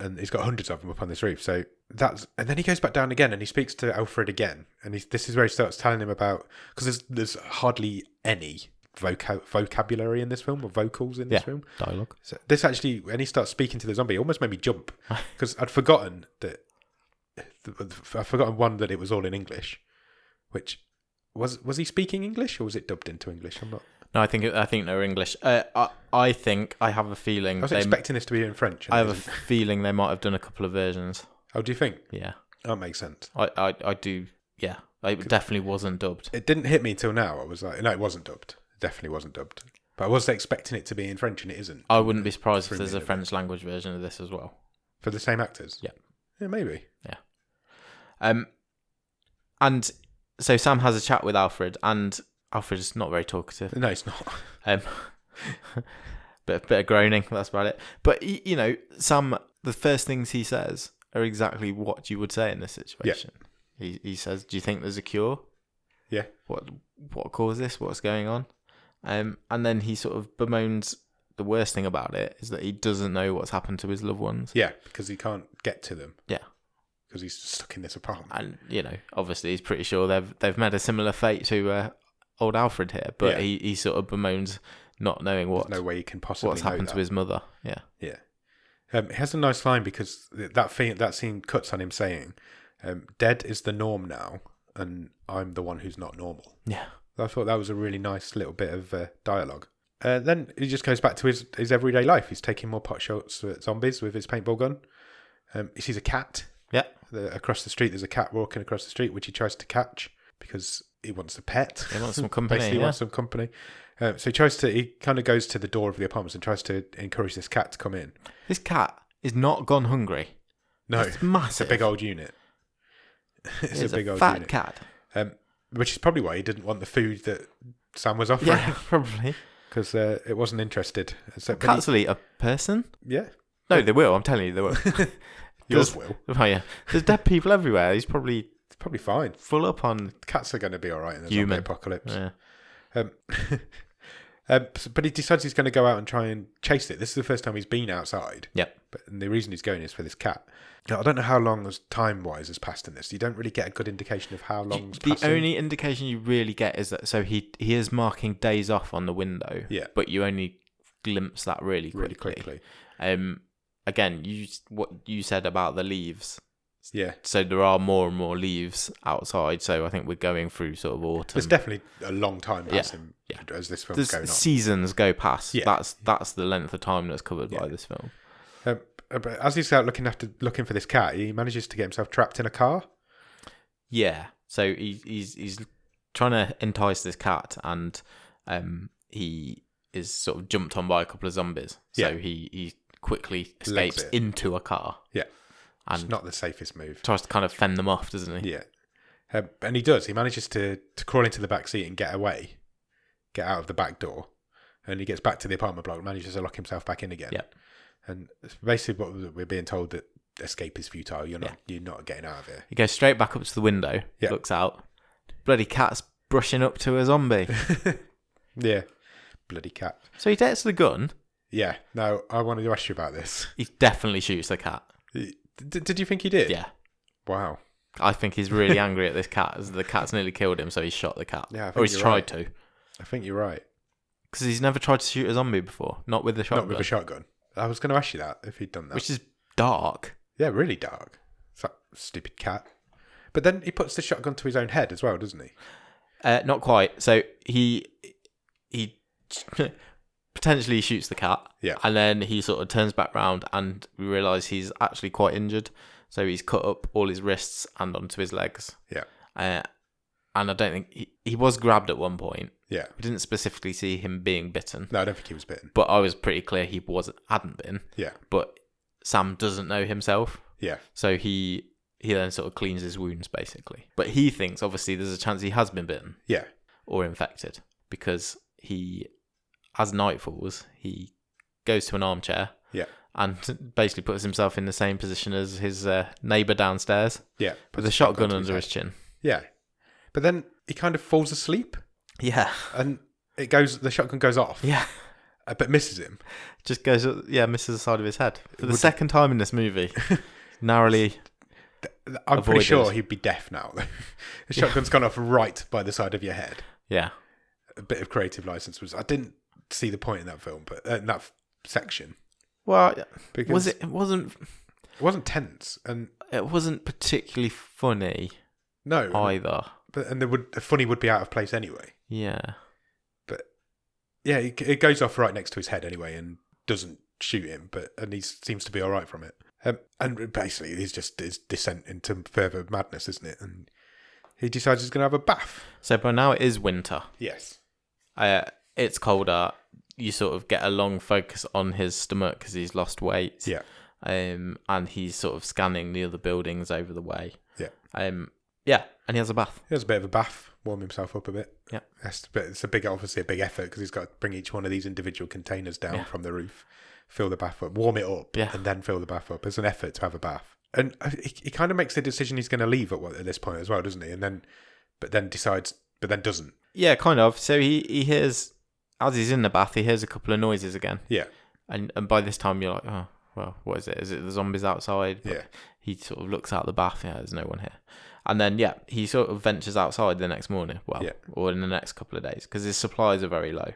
And he's got hundreds of them up on this roof. So and then he goes back down again and he speaks to Alfred again. And this is where he starts telling him about, because there's hardly any vocabulary in this film, or vocals in this film. Dialogue. So this actually, when he starts speaking to the zombie, it almost made me jump because I'd forgotten that. I've forgotten one that it was all in English. Which was he speaking English or was it dubbed into English? I'm not. No, I think they were English. I think I have a feeling. I was expecting this to be in French. I have a feeling they might have done a couple of versions. Oh, do you think? Yeah, that makes sense. I do. Yeah, it definitely wasn't dubbed. It didn't hit me till now. I was like, no, it wasn't dubbed. It definitely wasn't dubbed. But I was expecting it to be in French, and it isn't. I wouldn't be surprised if there's a French language version of this as well. For the same actors? Yeah. Yeah, maybe. Yeah. And so Sam has a chat with Alfred, and Alfred's not very talkative. No, it's not. Um, bit of groaning. That's about it. But Sam, the first things he says are exactly what you would say in this situation. Yeah. He says, "Do you think there's a cure? Yeah. What caused this? What's going on?" And then he sort of bemoans the worst thing about it is that he doesn't know what's happened to his loved ones. Yeah, because he can't get to them. Yeah. Because he's stuck in this apartment. And obviously he's pretty sure they've met a similar fate to old Alfred here, but he sort of bemoans not knowing There's no way he can possibly what's happened to his mother. Yeah. Yeah. It has a nice line because that scene cuts on him saying, "Dead is the norm now, and I'm the one who's not normal." Yeah. I thought that was a really nice little bit of dialogue. Then he just goes back to his everyday life. He's taking more pot shots at zombies with his paintball gun. He sees a cat. Yeah. Across the street, there's a cat walking across the street, which he tries to catch because he wants a pet. He wants some company. Basically, he wants some company. So he kind of goes to the door of the apartment and tries to encourage this cat to come in. This cat is not gone hungry. No, it's massive. It's a big old unit. It's a big old fat cat. Which is probably why he didn't want the food that Sam was offering. Yeah, probably. Because it wasn't interested. Cats will eat a person? Yeah. No, they will. I'm telling you, they will. Yours will. Oh, yeah. There's dead people everywhere. He's probably fine. Full up on... Cats are going to be all right in the zombie apocalypse. Yeah. But he decides he's going to go out and try and chase it. This is the first time he's been outside. Yep. And the reason he's going is for this cat. Now, I don't know how long time-wise has passed in this. You don't really get a good indication of how long's passing. The only indication you really get is that he is marking days off on the window. Yeah. But you only glimpse that really quickly. Again, what you said about the leaves. Yeah. So there are more and more leaves outside. So I think we're going through sort of autumn. There's definitely a long time passing as this film's going on. Seasons go past. Yeah. That's the length of time that's covered by this film. But as he's out looking for this cat, he manages to get himself trapped in a car. Yeah. So he's trying to entice this cat, and he is sort of jumped on by a couple of zombies. So he quickly escapes into a car. Yeah. And it's not the safest move. Tries to kind of fend them off, doesn't he? Yeah. And he does. He manages to crawl into the back seat and get away. Get out of the back door. And he gets back to the apartment block and manages to lock himself back in again. Yeah. And basically what we're being told that escape is futile. You're not getting out of here. He goes straight back up to the window, looks out. Bloody cat's brushing up to a zombie. Yeah. Bloody cat. So he takes the gun. Yeah. Now, I wanted to ask you about this. He definitely shoots the cat. Did you think he did? Yeah. Wow. I think he's really angry at this cat, as the cat's nearly killed him, so he shot the cat. Yeah, or he's tried to. I think you're right. Because he's never tried to shoot a zombie before, not with the shotgun. Not with a shotgun. I was going to ask you that, if he'd done that. Which is dark. Yeah, really dark. It's that stupid cat. But then he puts the shotgun to his own head as well, doesn't he? Not quite. So he potentially shoots the cat. Yeah. And then he sort of turns back round and we realise he's actually quite injured. So he's cut up all his wrists and onto his legs. Yeah. And I don't think... He was grabbed at one point. Yeah. We didn't specifically see him being bitten. No, I don't think he was bitten. But I was pretty clear he hadn't been. Yeah. But Sam doesn't know himself. Yeah. So he then sort of cleans his wounds, basically. But he thinks, obviously, there's a chance he has been bitten. Yeah. Or infected. Because as night falls, he goes to an armchair. Yeah. And basically puts himself in the same position as his neighbour downstairs. Yeah. With a shotgun under his chin. Yeah. But then he kind of falls asleep. Yeah. And the shotgun goes off. Yeah. But misses him. Just goes, misses the side of his head. For the second time in this movie. Narrowly I'm pretty sure he'd be deaf now. The shotgun's gone off right by the side of your head. Yeah. A bit of creative license I didn't see the point in that film, but in that section. Well, because it wasn't tense, and it wasn't particularly funny. No, either. But the funny would be out of place anyway. Yeah. But yeah, it goes off right next to his head anyway, and doesn't shoot him, and he seems to be all right from it. And basically, he's just his descent into further madness, isn't it? And he decides he's going to have a bath. So by now it is winter. Yes. It's colder. You sort of get a long focus on his stomach because he's lost weight. Yeah. And he's sort of scanning the other buildings over the way. Yeah. Yeah, and he has a bath. He has a bit of a bath, warm himself up a bit. Yeah. It's obviously a big effort because he's got to bring each one of these individual containers down from the roof, fill the bath up, warm it up, and then fill the bath up. It's an effort to have a bath. And he kind of makes the decision he's going to leave at this point as well, doesn't he? But then doesn't. Yeah, kind of. So he hears, as he's in the bath, he hears a couple of noises again. Yeah. And by this time you're like, oh, well, what is it? Is it the zombies outside? But he sort of looks out the bath. Yeah, there's no one here. And then, he sort of ventures outside the next morning. Well, or in the next couple of days, because his supplies are very low.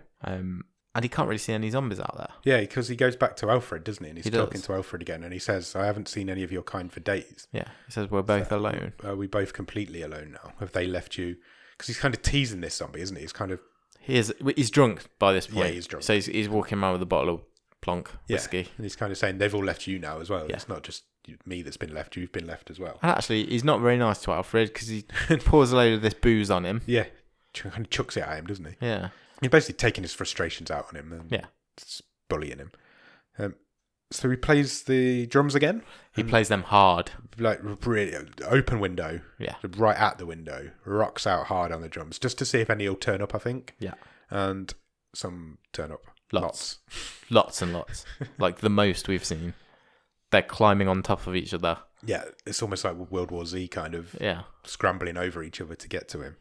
And he can't really see any zombies out there. Yeah, because he goes back to Alfred, doesn't he? And he's talking to Alfred again, and he says, I haven't seen any of your kind for days. Yeah, he says, we're both alone. Are we both completely alone now? Have they left you? Because he's kind of teasing this zombie, isn't he? He's kind of... He's drunk by this point. Yeah, he's drunk. So he's walking around with a bottle of Plonk whiskey. And he's kind of saying, they've all left you now as well. Yeah. It's not just me that's been left, you've been left as well. And actually, he's not very nice to Alfred because he pours a load of this booze on him. Yeah, kind of chucks it at him, doesn't he? Yeah. He's basically taking his frustrations out on him and bullying him. So he plays the drums again. He plays them hard. Like, really, open window. Yeah. Right at the window. Rocks out hard on the drums, just to see if any will turn up, I think. Yeah. And some turn up. Lots and lots. Like the most we've seen. They're climbing on top of each other. Yeah, it's almost like World War Z kind of scrambling over each other to get to him.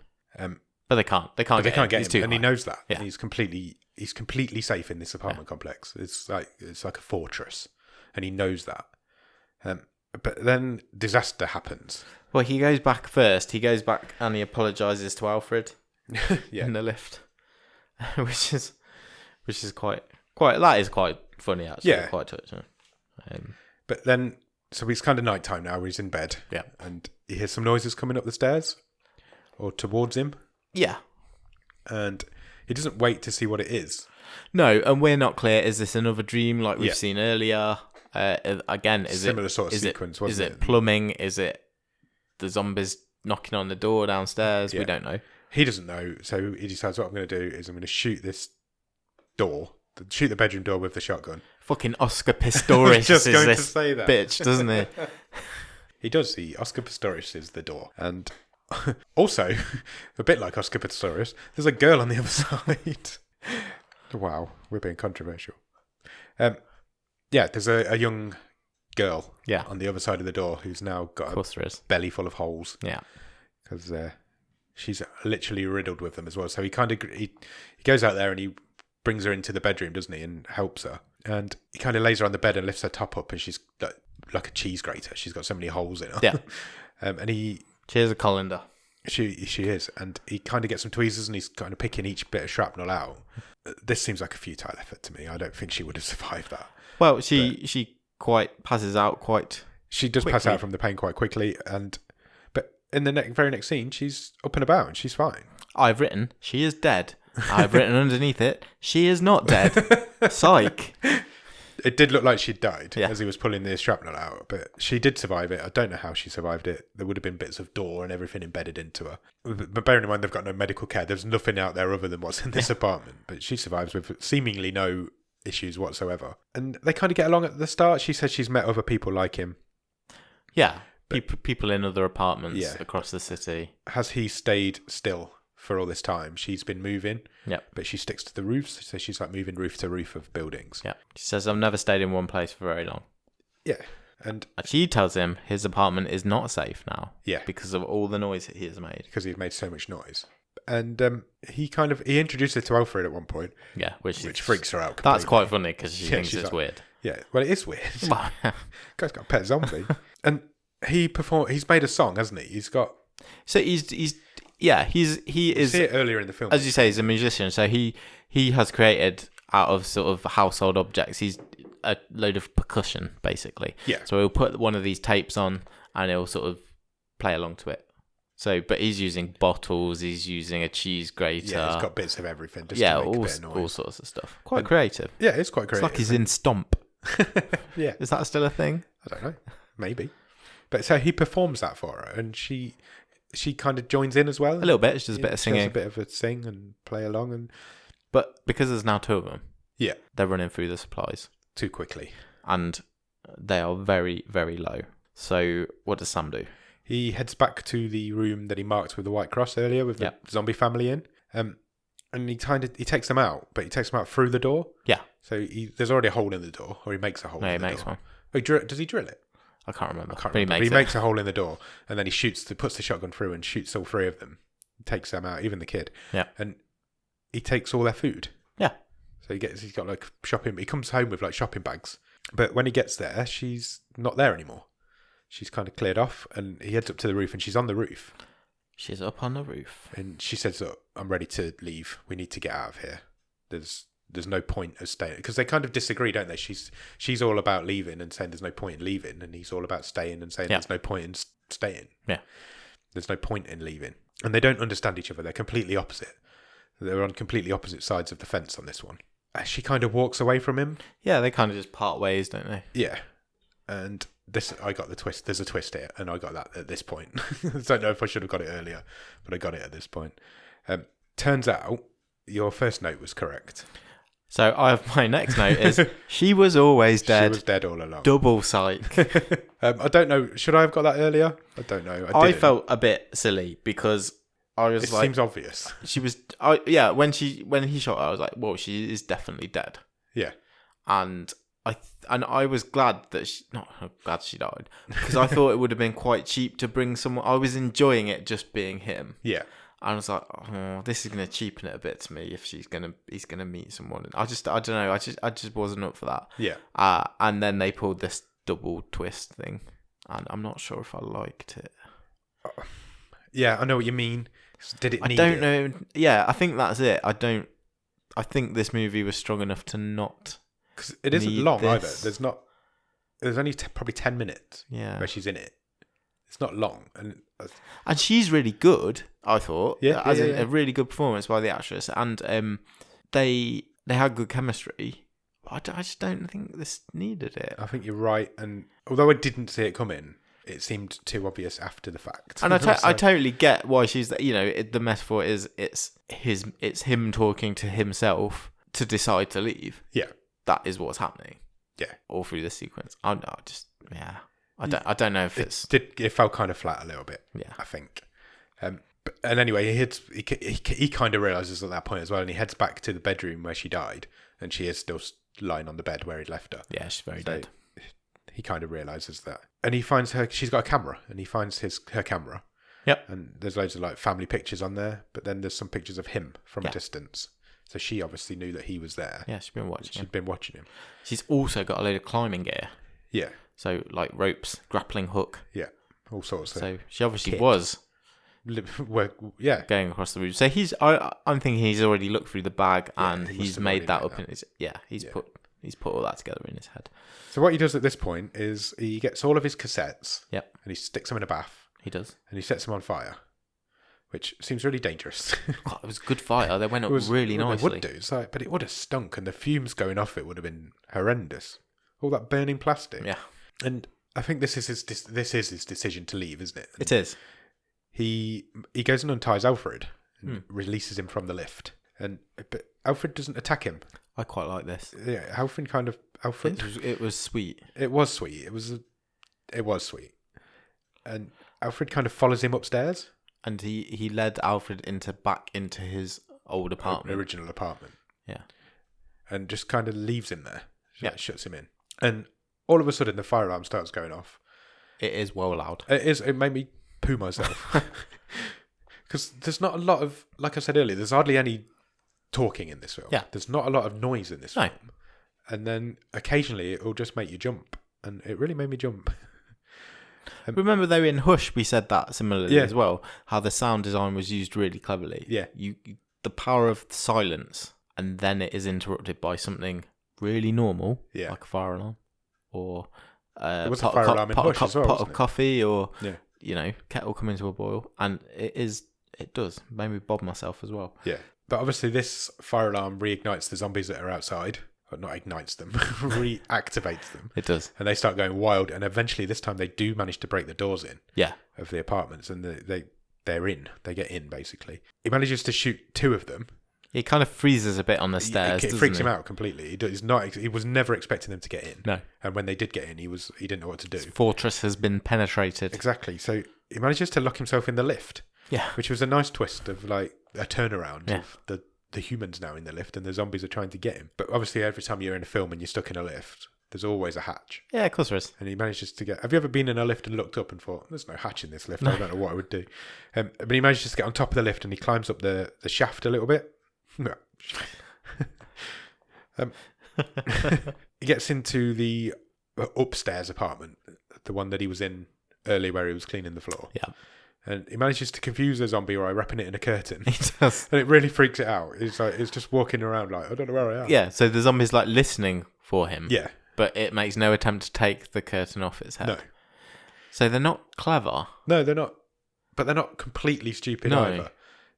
But they can't. They can't get him. And he knows that. Yeah. And he's completely safe in this apartment complex. It's like a fortress, and he knows that. But then disaster happens. Well, he goes back first. He goes back and he apologises to Alfred in the lift, which is quite that is quite funny actually. Yeah. Quite touching. But then, so it's kind of nighttime now. He's in bed. Yeah. And he hears some noises coming up the stairs, or towards him. Yeah. And he doesn't wait to see what it is. No, and we're not clear. Is this another dream like we've seen earlier? Again, similar sort of sequence? Is it plumbing? Is it the zombies knocking on the door downstairs? We don't know. He doesn't know, so he decides what I'm going to do is I'm going to shoot this door, shoot the bedroom door with the shotgun. Fucking Oscar Pistorius is just going this to say that. bitch, doesn't he? He does. Oscar Pistorius is the door, and also a bit like Oscar Pistorius, there's a girl on the other side. Wow, we're being controversial. There's a young girl on the other side of the door who's now got a belly full of holes. Yeah, because she's literally riddled with them as well. So he goes out there and he brings her into the bedroom, doesn't he, and helps her. And he kind of lays her on the bed and lifts her top up, and she's like a cheese grater. She's got so many holes in her. Yeah. And he... Cheers a colander. She is. And he kind of gets some tweezers and he's kind of picking each bit of shrapnel out. This seems like a futile effort to me. I don't think she would have survived that. Well, she quite passes out quite She does quickly. pass out from the pain quite quickly. But in the very next scene, she's up and about and she's fine. I've written, she is dead. I've written underneath it, she is not dead. Psych. It did look like she'd died as he was pulling the shrapnel out, but she did survive it. I don't know how she survived it. There would have been bits of door and everything embedded into her. But bearing in mind they've got no medical care, there's nothing out there other than what's in this apartment. But she survives with seemingly no issues whatsoever. And they kind of get along at the start. She says she's met other people like him. Yeah, people in other apartments across the city. Has he stayed still for all this time? She's been moving, but she sticks to the roofs, so she's like moving roof to roof of buildings. Yeah, she says, I've never stayed in one place for very long. Yeah, and she tells him his apartment is not safe now. Yeah, because of all the noise that he has made. Because he's made so much noise. And he introduced her to Alfred at one point. Yeah, which freaks her out completely. That's quite funny because she thinks it's weird. Yeah, well, it is weird. Guy's got a pet zombie. And he's made a song, hasn't he? He's got... So he is. You see it earlier in the film. As you say, he's a musician. So he has created out of sort of household objects. He's a load of percussion, basically. Yeah. So he'll put one of these tapes on and he'll sort of play along to it. So, but he's using bottles. He's using a cheese grater. Yeah, he's got bits of everything. Just to make a bit of noise. All sorts of stuff. Quite creative. Yeah, it's quite creative. It's like he's in Stomp. Yeah. Is that still a thing? I don't know. Maybe. But so he performs that for her, and she kind of joins in as well. A little bit. She does a bit of singing. She does a bit of a sing and play along. But because there's now two of them, yeah, they're running through the supplies too quickly. And they are very, very low. So what does Sam do? He heads back to the room that he marked with the white cross earlier with the zombie family in. And he takes them out, but he takes them out through the door. Yeah. So there's already a hole in the door, or he makes a hole in the door. No, he makes one. Oh, does he drill it? I can't remember. He makes a hole in the door, and then he puts the shotgun through and shoots all three of them. Takes them out, even the kid. Yeah. And he takes all their food. Yeah. So he's got like shopping. He comes home with like shopping bags. But when he gets there, she's not there anymore. She's kind of cleared off, and he heads up to the roof, and she's on the roof. She's up on the roof. And she says, "Look, I'm ready to leave. We need to get out of here. There's no point of staying." Because they kind of disagree, don't they? She's all about leaving and saying there's no point in leaving, and he's all about staying and saying there's no point in staying. Yeah. There's no point in leaving. And they don't understand each other. They're completely opposite. They're on completely opposite sides of the fence on this one. She kind of walks away from him. Yeah, they kind of just part ways, don't they? Yeah. And I got the twist. There's a twist here, and I got that at this point. I don't know if I should have got it earlier, but I got it at this point. Turns out your first note was correct. So my next note is she was always dead. She was dead all along. Double psych. I don't know. Should I have got that earlier? I don't know. I felt a bit silly because I was it like, seems obvious. She was. When he shot her, I was like, well, she is definitely dead. Yeah. And I was glad that glad she died, because I thought it would have been quite cheap to bring someone. I was enjoying it just being him. Yeah. I was like, oh, this is going to cheapen it a bit to me if he's going to meet someone. I don't know. I just wasn't up for that. Yeah. And then they pulled this double twist thing, and I'm not sure if I liked it. Yeah, I know what you mean. Did it need I don't know. Yeah, I think that's it. I think this movie was strong enough to not. Because it isn't long this. either. There's only probably 10 minutes where she's in it. It's not long. And she's really good, I thought. Yeah. A really good performance by the actress. And they had good chemistry. I just don't think this needed it. I think you're right. And although I didn't see it coming, it seemed too obvious after the fact. And I totally get why she's, the metaphor is it's him talking to himself to decide to leave. Yeah. That is what's happening. Yeah. All through this sequence. I don't know if it felt kind of flat a little bit. Yeah. I think. And anyway, he kind of realizes at that point as well, and he heads back to the bedroom where she died, and she is still lying on the bed where he'd left her. Yeah, she's very dead. He kind of realizes that, and he finds her. She's got a camera, and he finds her camera. Yep. And there's loads of like family pictures on there, but then there's some pictures of him from a distance. So she obviously knew that he was there. Yeah, she'd been watching him. She's also got a load of climbing gear. Yeah. So like ropes, grappling hook. Yeah, all sorts of. So she obviously was. Yeah. Going across the room. So I'm thinking he's already looked through the bag and he's made that up in his. Yeah, he's put all that together in his head. So what he does at this point is he gets all of his cassettes. Yep. And he sticks them in a bath. He does. And he sets them on fire, which seems really dangerous. God, it was a good fire. They went up really nicely. It would do. It's like, but it would have stunk, and the fumes going off it would have been horrendous. All that burning plastic. Yeah. And I think this is his decision to leave, isn't it? And it is. He goes and unties Alfred and releases him from the lift, but Alfred doesn't attack him. I quite like this. Yeah, Alfred. It was sweet. It was sweet. It was sweet. And Alfred kind of follows him upstairs. And he led Alfred back into his old apartment. Original apartment. Yeah. And just kind of leaves him there. Yeah. Shuts him in. And all of a sudden the fire alarm starts going off. It is well loud. It made me poo myself. Because there's not a lot of, like I said earlier, there's hardly any talking in this film. Yeah. There's not a lot of noise in this film. And then occasionally it will just make you jump. And it really made me jump. Remember though in Hush we said that similarly as well, how the sound design was used really cleverly. Yeah. The power of silence, and then it is interrupted by something really normal, like a fire alarm, or there was a fire alarm in Hush as well, pot of coffee, or yeah. Kettle coming to a boil, and it does made me bob myself as well. Yeah, but obviously this fire alarm reignites the zombies that are outside. Or not ignites them, reactivates them. It does. And they start going wild, and eventually this time they do manage to break the doors in of the apartments, and they're in. They get in, basically. He manages to shoot two of them. He kind of freezes a bit on the stairs, It freaks him out completely. He was never expecting them to get in. No. And when they did get in, he didn't know what to do. His fortress has been penetrated. Exactly. So he manages to lock himself in the lift. Yeah. Which was a nice twist of like a turnaround Yeah. of the humans now in the lift and the zombies are trying to get him. But obviously every time you're in a film and you're stuck in a lift, there's always a hatch. Yeah, of course there is. And he manages to get... Have you ever been in a lift and looked up and thought, there's no hatch in this lift, I don't know what I would do. But he manages to get on top of the lift and he climbs up the shaft a little bit. He gets into the upstairs apartment, the one that he was in earlier where he was cleaning the floor. Yeah. And he manages to confuse the zombie by wrapping it in a curtain. He does. And it really freaks it out. It's just walking around like, I don't know where I am. Yeah, so the zombie's like listening for him. Yeah. But it makes no attempt to take the curtain off its head. No. So they're not clever. No, they're not. But they're not completely stupid either.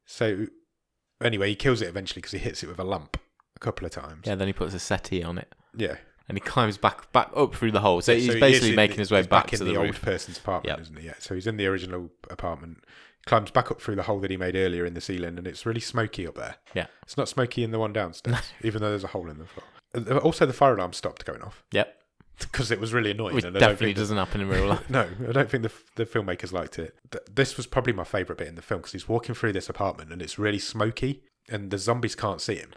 So anyway, he kills it eventually because he hits it with a lamp a couple of times. Yeah, then he puts a settee on it. Yeah. And he climbs back up through the hole. So he's he basically is making his way back to in the old roof. person's apartment, Yep. isn't he? Yeah. So he's in the original apartment, climbs back up through the hole that he made earlier in the ceiling, and it's really smoky up there. Yeah. It's not smoky in the one downstairs, even though there's a hole in the floor. Also, the fire alarm stopped going off. Yep. Because it was really annoying. Which and I don't definitely think doesn't happen in real life. No, I don't think the filmmakers liked it. This was probably my favourite bit in the film because he's walking through this apartment and it's really smoky and the zombies can't see him.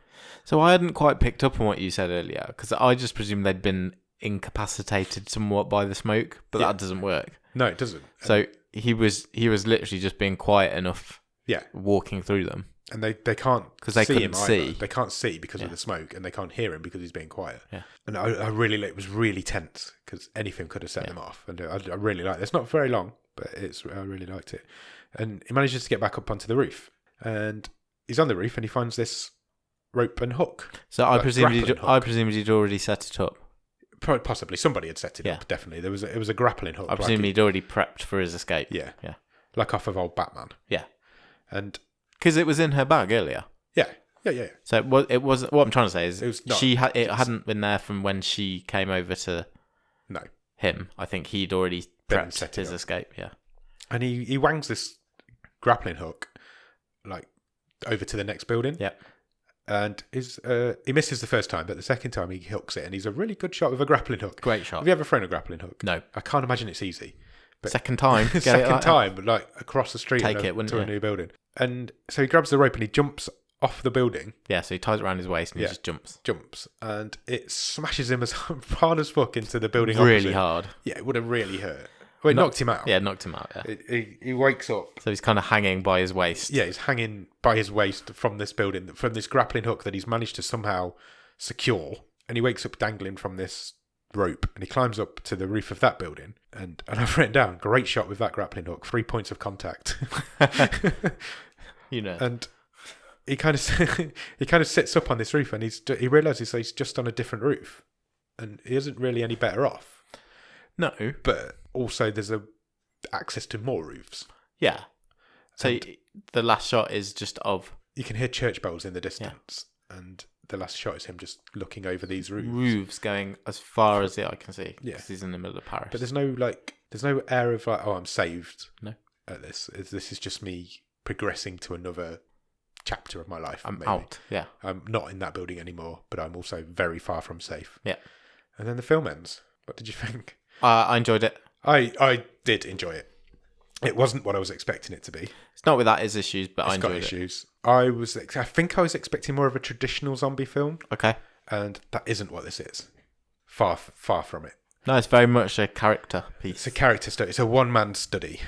So I hadn't quite picked up on what you said earlier because I just presumed they'd been incapacitated somewhat by the smoke, but that doesn't work. No, it doesn't. So he was literally just being quiet enough. Yeah. Walking through them. And they can't 'Cause they see him couldn't either. see. They can't see because of the smoke, and they can't hear him because he's being quiet. Yeah. And I really, it was really tense because anything could have set them off. And I really liked it. It's not very long, but I really liked it. And he manages to get back up onto the roof. And he's on the roof and he finds this rope and hook. So I presumed grappling he'd already set it up. Possibly. Somebody had set it up, definitely. It was a grappling hook. I presume he'd already prepped for his escape. Yeah. Yeah. Like off of old Batman. Yeah. And... Because it was in her bag earlier. Yeah. So it was what I'm trying to say is it was not, it hadn't been there from when she came over to him. I think he'd already prepped his escape. Yeah. And he wangs this grappling hook like over to the next building. Yep. And he misses the first time, but the second time he hooks it, and he's a really good shot with a grappling hook. Great shot. Have you ever thrown a grappling hook? No. I can't imagine it's easy. But second time, like across the street to a new building. And so he grabs the rope and he jumps off the building. Yeah, so he ties it around his waist and he just jumps. And it smashes him as hard as fuck into the building really opposite. hard. Yeah, it would have really hurt. Well, it knocked him out. Yeah, knocked him out, yeah. He wakes up. So he's kind of hanging by his waist. Yeah, he's hanging by his waist from this building, from this grappling hook that he's managed to somehow secure. And he wakes up dangling from this rope and he climbs up to the roof of that building. And I've written down, great shot with that grappling hook, 3 points of contact. You know. And he kind of sits up on this roof and he realises he's just on a different roof. And he isn't really any better off. No. But also there's access to more roofs. Yeah. So the last shot is just of... You can hear church bells in the distance. Yeah. And the last shot is him just looking over these roofs. Roofs going as far as the eye can see. Yeah. Because he's in the middle of Paris. But there's no air of like, oh, I'm saved. No. At this. This is just me progressing to another chapter of my life. I'm out. Yeah. I'm not in that building anymore, but I'm also very far from safe. Yeah. And then the film ends. What did you think? I enjoyed it. I did enjoy it. It wasn't what I was expecting it to be. It's not without its issues, but I enjoyed it. It's got issues. I think I was expecting more of a traditional zombie film. Okay. And that isn't what this is. Far from it. No, it's very much a character piece. It's a character study. It's a one-man study.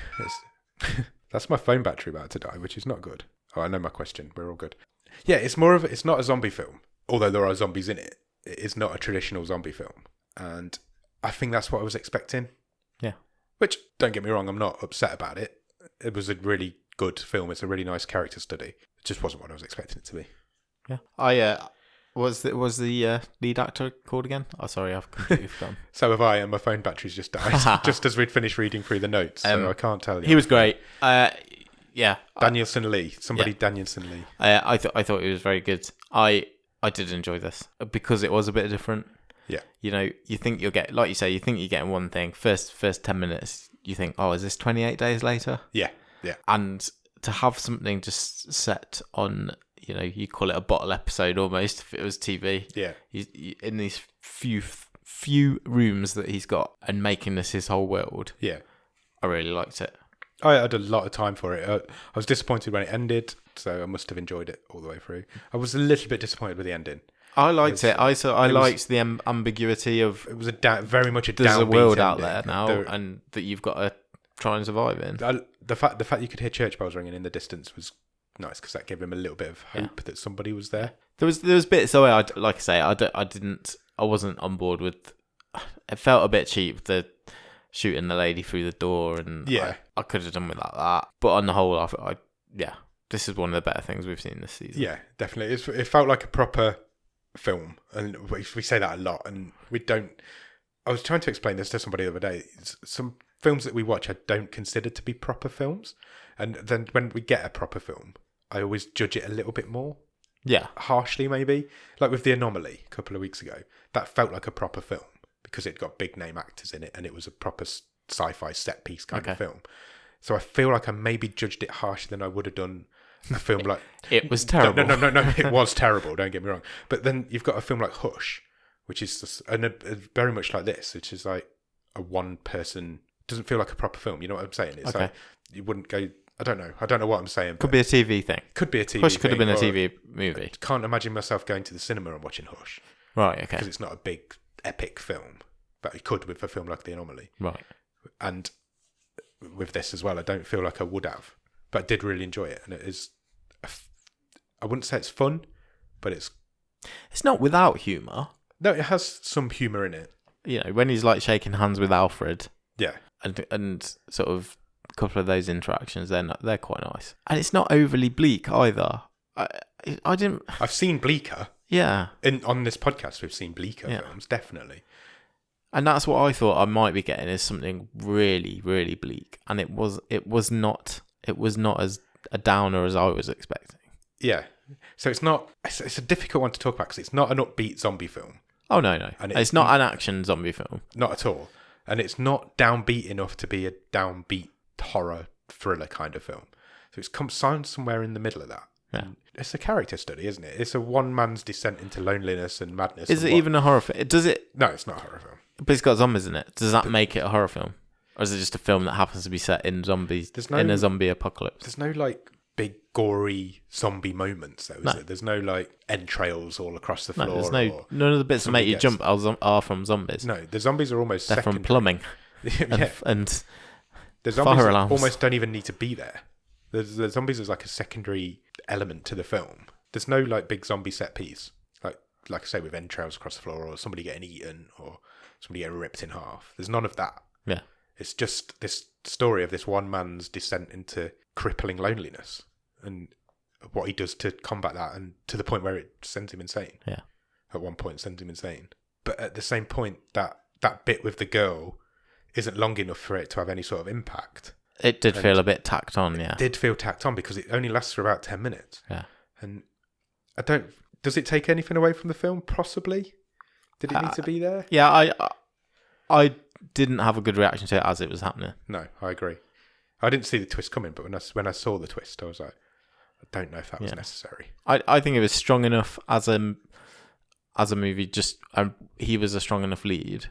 That's my phone battery about to die, which is not good. Oh, I know my question. We're all good. Yeah, it's not a zombie film. Although there are zombies in it. It is not a traditional zombie film. And I think that's what I was expecting. Yeah. Which, don't get me wrong, I'm not upset about it. It was a really good film. It's a really nice character study. It just wasn't what I was expecting it to be. Yeah. Was the lead actor called again? Oh, sorry, I've completely forgotten. So have I, and my phone battery's just died. Just as we'd finished reading through the notes, so I can't tell you. He was great. Yeah. Danielson Lee. Danielson Lee. I thought it was very good. I did enjoy this because it was a bit different. Yeah. You know, you think you'll get, like you say, you think you're getting one thing. First 10 minutes, you think, oh, is this 28 days later? Yeah. Yeah. And to have something just set on, you know, you call it a bottle episode almost if it was TV. Yeah. He's in these few rooms that he's got and making this his whole world. Yeah. I really liked it. I had a lot of time for it. I was disappointed when it ended, so I must have enjoyed it all the way through. I was a little bit disappointed with the ending. I liked it. I liked the ambiguity of it was very much a there's downbeat a world ending. out there now, and that you've got to try and survive in. The fact you could hear church bells ringing in the distance was nice because that gave him a little bit of hope that somebody was there. There was bits. So I wasn't on board with. It felt a bit cheap. The shooting the lady through the door, and I could have done without that. But on the whole, this is one of the better things we've seen this season. Yeah, definitely. It felt like a proper film, and we say that a lot, and we don't. I was trying to explain this to somebody the other day. Some films that we watch I don't consider to be proper films, and then when we get a proper film, I always judge it a little bit more. Yeah, harshly maybe. Like with The Anomaly a couple of weeks ago, that felt like a proper film because it got big name actors in it, and it was a proper sci-fi set piece kind of film. So I feel like I maybe judged it harsher than I would have done a film like... It was terrible. No, it was terrible, don't get me wrong. But then you've got a film like Hush, which is just, very much like this, which is like a one-person... doesn't feel like a proper film, you know what I'm saying? It's like, you wouldn't go... I don't know what I'm saying. Could be a TV thing. Could be a TV Hush could have been a TV movie. I can't imagine myself going to the cinema and watching Hush. Right, okay. Because it's not a big, epic film. But you could with a film like The Anomaly. Right. And with this as well, I don't feel like I would have. But I did really enjoy it. And it is... I wouldn't say it's fun, but it's... It's not without humour. No, it has some humour in it. You know, when he's like shaking hands with Alfred. Yeah. And sort of a couple of those interactions, they're quite nice. And it's not overly bleak either. I didn't... I've seen bleaker. Yeah. On this podcast, we've seen bleaker films, definitely. And that's what I thought I might be getting, is something really, really bleak. And it was not as a downer as I was expecting. Yeah. So it's a difficult one to talk about because it's not an upbeat zombie film. Oh, no. And it's not an action zombie film. Not at all. And it's not downbeat enough to be a downbeat horror thriller kind of film. So it's somewhere in the middle of that. Yeah. And it's a character study, isn't it? It's a one man's descent into loneliness and madness. Is it even a horror film? Does it? No, it's not a horror film. But it's got zombies in it. Does that make it a horror film? Or is it just a film that happens to be set in zombies, in a zombie apocalypse? There's no like big gory zombie moments though, is there? There's no like entrails all across the floor. No, there's none of the bits that make you jump are from zombies. No, the zombies are almost They're secondary. from plumbing. and the zombies fire alarms. almost don't even need to be there. The zombies is like a secondary element to the film. There's no like big zombie set piece. Like I say, with entrails across the floor or somebody getting eaten or somebody getting ripped in half. There's none of that. Yeah. It's just this story of this one man's descent into crippling loneliness and what he does to combat that, and to the point where it sends him insane. Yeah. At one point, sends him insane. But at the same point, that bit with the girl isn't long enough for it to have any sort of impact. It did feel a bit tacked on, yeah. It did feel tacked on because it only lasts for about 10 minutes. Yeah. And does it take anything away from the film? Possibly. Did it need to be there? Yeah, I didn't have a good reaction to it as it was happening. No, I agree. I didn't see the twist coming, but when I saw the twist, I was like, I don't know if that was necessary. I think it was strong enough as a movie. Just he was a strong enough lead.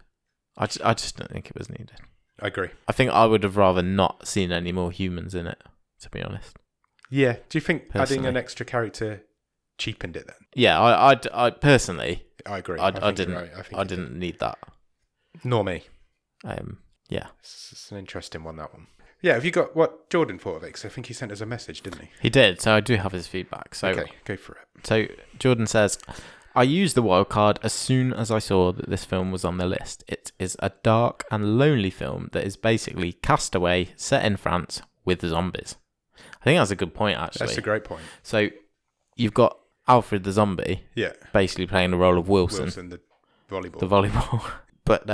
I just don't think it was needed. I agree. I think I would have rather not seen any more humans in it, to be honest. Yeah. Do you think Personally. adding an extra character cheapened it then? Yeah, I personally, I agree. I didn't. Right. I didn't need that. Nor me. Yeah. It's an interesting one, that one. Yeah, have you got what Jordan thought of it? Because I think he sent us a message, didn't he? He did, so I do have his feedback. So, okay, go for it. So Jordan says, I used the wildcard as soon as I saw that this film was on the list. It is a dark and lonely film that is basically Castaway set in France with zombies. I think that's a good point, actually. That's a great point. So you've got Alfred the zombie, basically playing the role of Wilson the volleyball. But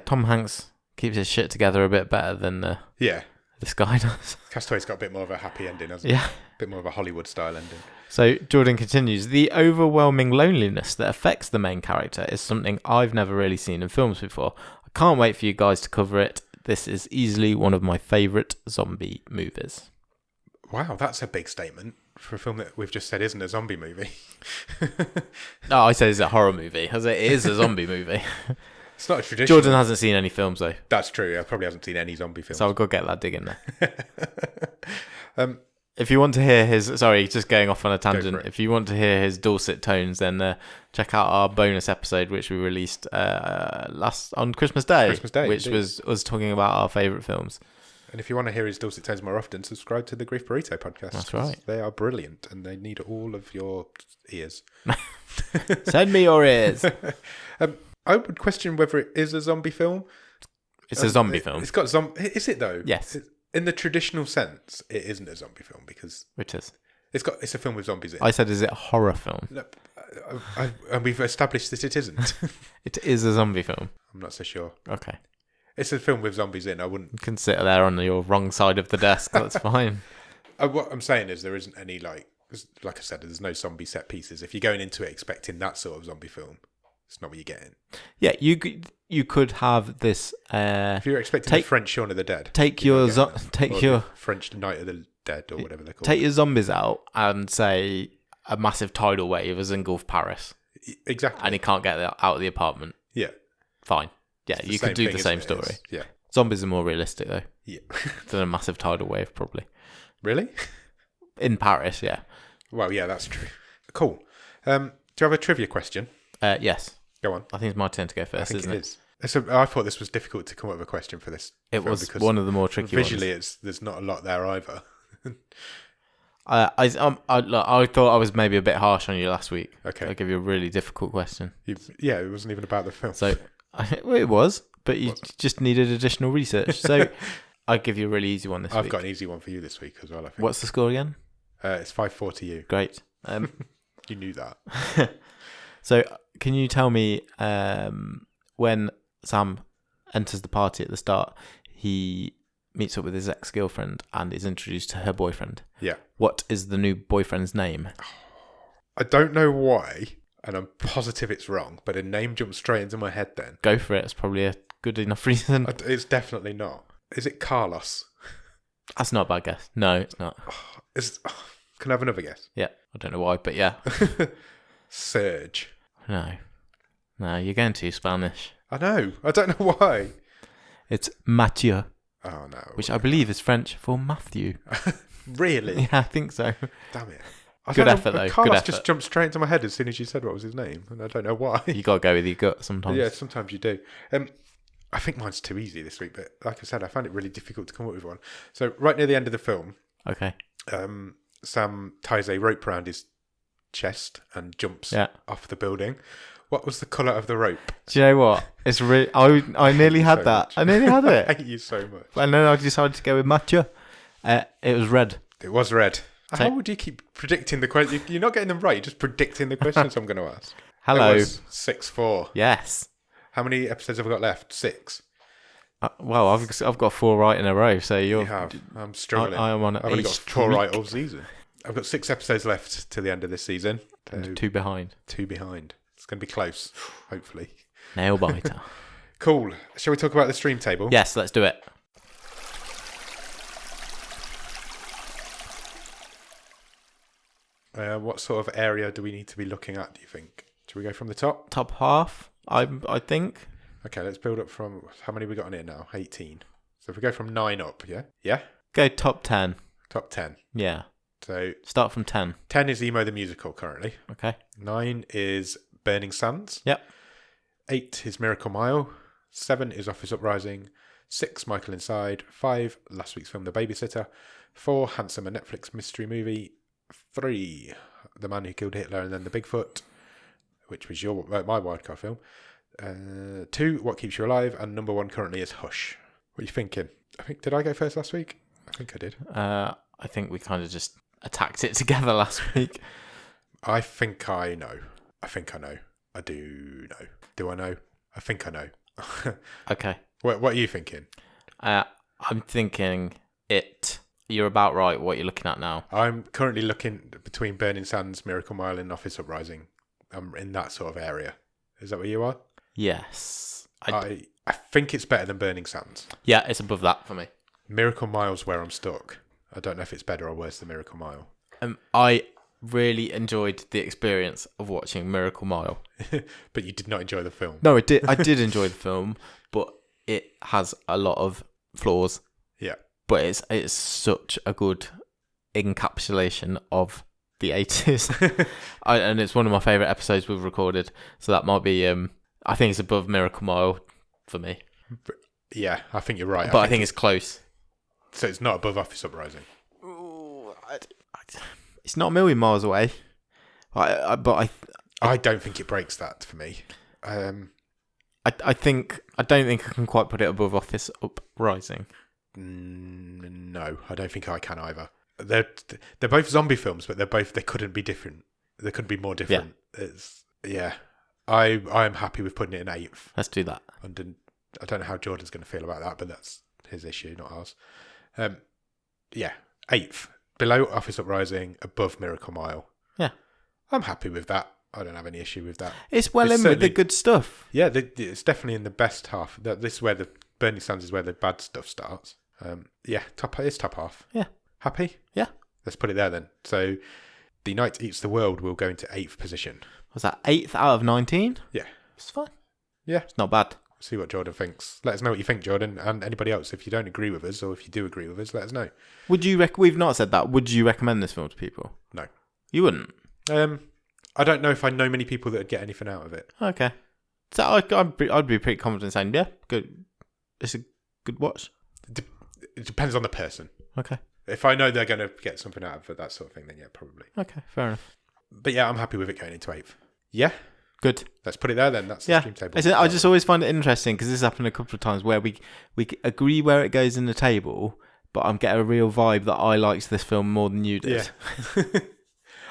Tom Hanks keeps his shit together a bit better than this guy does. Castaway's got a bit more of a happy ending, hasn't it? Yeah. A bit more of a Hollywood style ending. So Jordan continues, the overwhelming loneliness that affects the main character is something I've never really seen in films before. I can't wait for you guys to cover it. This is easily one of my favourite zombie movies. Wow, that's a big statement for a film that we've just said isn't a zombie movie. No, I said it's a horror movie, as it is a zombie movie. It's not a traditional. Jordan hasn't seen any films though. That's true. I probably hasn't seen any zombie films. So I'll go get that dig in there. um, If you want to hear his, sorry, just going off on a Go tangent. for it. If you want to hear his dulcet tones, then check out our bonus episode, which we released on Christmas Day. Which indeed. was talking about our favourite films. And if you want to hear his dulcet tones more often, subscribe to the Grief Burrito podcast. That's right. They are brilliant, and they need all of your ears. Send me your ears. I would question whether it is a zombie film. It's a zombie film. It's got zombie. Is it though? Yes. In the traditional sense, it isn't a zombie film because Which is? it's a film with zombies in. I said, is it a horror film? Look, and we've established that it isn't. It is a zombie film. I'm not so sure. Okay. It's a film with zombies in. I wouldn't. You can sit there on your wrong side of the desk. That's fine. What I'm saying is there isn't any like I said, there's no zombie set pieces. If you're going into it expecting that sort of zombie film, it's not what you're getting. Yeah, you could have this. If you're expecting the French Shaun of the Dead, take you're your not getting that. Or the French Night of the Dead or whatever they're called. Take your zombies out and say a massive tidal wave has engulfed Paris, Exactly. and he can't get out of the apartment. Yeah. Fine. Yeah, It's the you same could do thing, the same isn't it? story. Yeah. Zombies are more realistic though Yeah. than a massive tidal wave, probably. Really? In Paris, yeah. Well, yeah, that's true. Cool. Do you have a trivia question? Yes. Go on. I think it's my turn to go I first, think isn't it? is. I thought this was difficult to come up with a question for this. It film was because one of the more tricky visually, ones. there's not a lot there either. I thought I was maybe a bit harsh on you last week. Okay. I'll give you a really difficult question. Yeah, it wasn't even about the film. So, well, it was, but you just needed additional research. So, I'll give you a really easy one this week. I've got an easy one for you this week as well, I think. What's the score again? It's 5-4 to you. Great. You knew that. So, can you tell me when Sam enters the party at the start, he meets up with his ex-girlfriend and is introduced to her boyfriend? Yeah. What is the new boyfriend's name? I don't know why, and I'm positive it's wrong, but a name jumped straight into my head then. Go for it. It's probably a good enough reason. It's definitely not. Is it Carlos? That's not a bad guess. No, it's not. Can I have another guess? Yeah, I don't know why, but yeah. Serge. No, you're going too Spanish. I know. I don't know why. It's Mathieu, Oh, no. which I believe is French for Matthew. Really? Yeah, I think so. Damn it. Good effort, though. Carlos Good effort. just jumped straight into my head as soon as you said what was his name, and I don't know why. You got to go with your gut sometimes. Yeah, sometimes you do. I think mine's too easy this week, but like I said, I found it really difficult to come up with one. So right near the end of the film, Okay. Sam ties a rope around his chest and jumps off the building. What was the colour of the rope? Do you know what? It's really. I nearly had so that. much. I nearly had I it. hate you so much. And then I decided to go with Mathieu. It was red. It was red. How would you keep predicting the question? You're not getting them right. You're just predicting the questions I'm going to ask. Hello. It was 6-4. Yes. How many episodes have I got left? 6. Well, I've got 4 right in a row, so you're. You have. I'm struggling. I am on. I've only got 4 right all season. I've got 6 episodes left to the end of this season. And 2 behind. 2 behind. It's going to be close, hopefully. Nail biter. Cool. Shall we talk about the stream table? Yes, let's do it. What sort of area do we need to be looking at, do you think? Should we go from the top? Top half, I think. Okay, let's build up from... How many we got on here now? 18. So if we go from 9 up, yeah? Yeah? Go top 10. Top 10. Yeah. So Start from 10. 10 is Emo the Musical currently. Okay. 9 is Burning Sands. Yep. 8 is Miracle Mile. 7 is Office Uprising. 6, Michael Inside. 5, last week's film The Babysitter. 4, Handsome, a Netflix mystery movie. 3, The Man Who Killed Hitler and Then the Bigfoot, which was my wildcard film. 2, What Keeps You Alive, and number 1 currently is Hush. What are you thinking? Did I go first last week? I think I did. I think we kind of just attacked it together last week. I think I know. I do know. Do I know? I think I know. Okay. What are you thinking? I'm thinking it. You're about right what you're looking at now. I'm currently looking between Burning Sands, Miracle Mile, and Office Uprising. I'm in that sort of area. Is that where you are? Yes. I think it's better than Burning Sands. Yeah, it's above that for me. Miracle Mile's where I'm stuck. I don't know if it's better or worse than Miracle Mile. I really enjoyed the experience of watching Miracle Mile. But you did not enjoy the film. No, I did enjoy the film, but it has a lot of flaws. Yeah. But it's such a good encapsulation of the 80s. And it's one of my favourite episodes we've recorded. So that might be, I think it's above Miracle Mile for me. Yeah, I think you're right. But I think it's close. So it's not above Office Uprising. Ooh, it's not a million miles away. I don't think it breaks that for me. I don't think I can quite put it above Office Uprising. No, I don't think I can either. They're both zombie films, but they couldn't be different. They couldn't be more different. Yeah. I am happy with putting it in 8th. Let's do that. I don't know how Jordan's going to feel about that, but that's his issue, not ours. Yeah, 8th. Below Office Uprising, above Miracle Mile. Yeah. I'm happy with that. I don't have any issue with that. It's in with the good stuff. Yeah, it's definitely in the best half. This is where the Bernie Sanders is where the bad stuff starts. Yeah, it's top half. Yeah. Happy? Yeah. Let's put it there then. So, The Night Eats the World will go into 8th position. Was that 8th out of 19? Yeah. It's fine. Yeah. It's not bad. See what Jordan thinks. Let us know what you think, Jordan, and anybody else. If you don't agree with us, or if you do agree with us, let us know. Would you we've not said that. Would you recommend this film to people? No. You wouldn't? I don't know if I know many people that would get anything out of it. Okay. So I'd be pretty confident saying, yeah, good. It's a good watch. It depends on the person. Okay. If I know they're going to get something out of it, that sort of thing, then yeah, probably. Okay, fair enough. But yeah, I'm happy with it going into 8th. Yeah? Good. Let's put it there then. That's the stream table. I just always find it interesting because this happened a couple of times where we agree where it goes in the table, but I'm getting a real vibe that I liked this film more than you did. Yeah.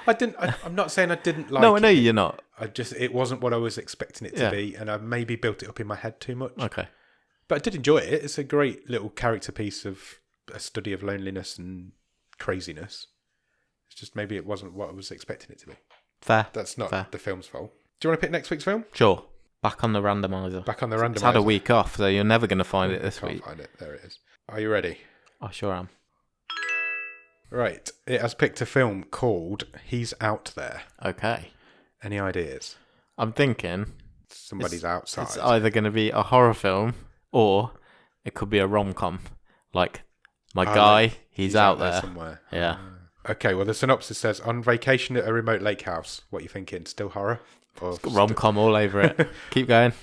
I'm not saying I didn't like it. No, I know you're not. It wasn't what I was expecting it to be, and I maybe built it up in my head too much. Okay. But I did enjoy it. It's a great little character piece of a study of loneliness and craziness. It's just maybe it wasn't what I was expecting it to be. Fair. That's not Fair. the film's fault. Do you want to pick next week's film? Sure. Back on the randomizer. It's had a week off, so you're never going to find it this week. Can't find it. There it is. Are you ready? I sure am. Right. It has picked a film called He's Out There. Okay. Any ideas? I'm thinking Somebody's outside. it's either going to be a horror film or it could be a rom-com. Like, he's out there. Somewhere. Yeah. Okay, well, the synopsis says, on vacation at a remote lake house. What are you thinking? Still horror? It's got rom-com all over it. Keep going.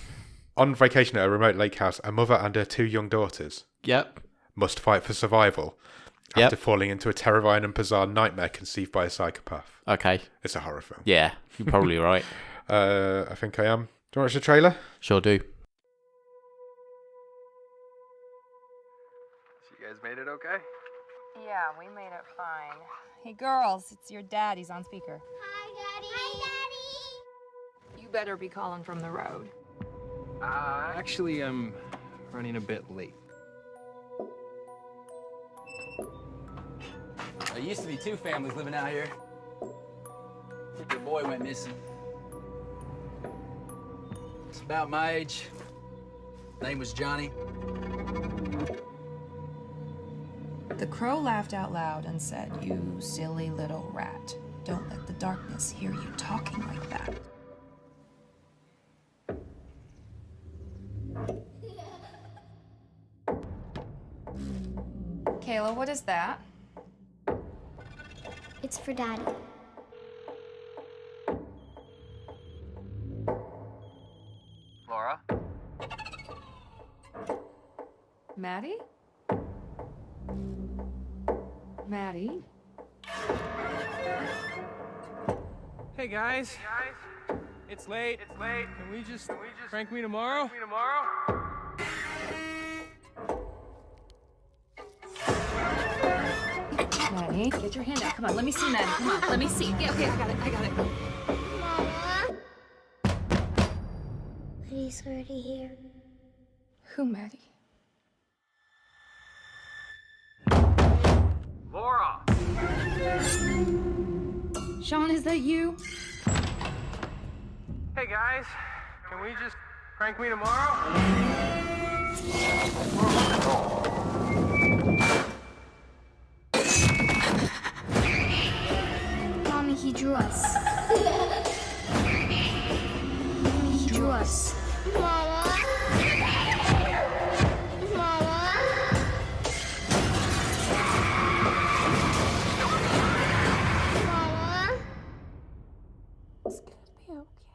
On vacation at a remote lake house, a mother and her 2 young daughters Yep. must fight for survival after falling into a terrifying and bizarre nightmare conceived by a psychopath. Okay. It's a horror film. Yeah, you're probably right. I think I am. Do you want to watch the trailer? Sure do. So you guys made it okay? Yeah, we made it fine. Hey, girls, it's your dad. He's on speaker. Hi, Daddy. Hi, Daddy. You better be calling from the road. Actually, I'm running a bit late. There used to be 2 families living out here. Your boy went missing. It's about my age. Name was Johnny. The crow laughed out loud and said, "You silly little rat. Don't let the darkness hear you talking like that." Kayla, what is that? It's for Daddy. Laura? Maddie? Maddie? Hey guys. It's late. Can we just prank me tomorrow? Maddie? Get your hand out. Come on, let me see, Maddie. Come on, let me see. Yeah, okay, I got it. Mama. He's already here. Who, Maddie? Laura! Sean, is that you? Hey guys. Can we just prank me tomorrow? Mommy, he drew us. He drew us. Mama? Mama? Mama? It's gonna be okay.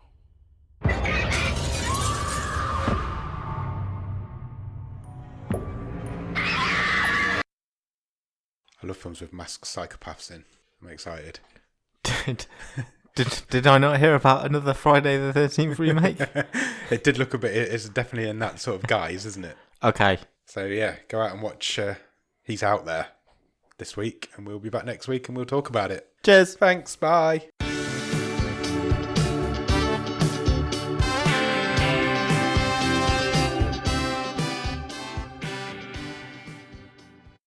I love films with masked psychopaths in. I'm excited. Did I not hear about another Friday the 13th remake? It did look a bit. It's definitely in that sort of guise, isn't it? Okay. So yeah, go out and watch He's Out There this week, and we'll be back next week and we'll talk about it. Cheers. Thanks. Bye.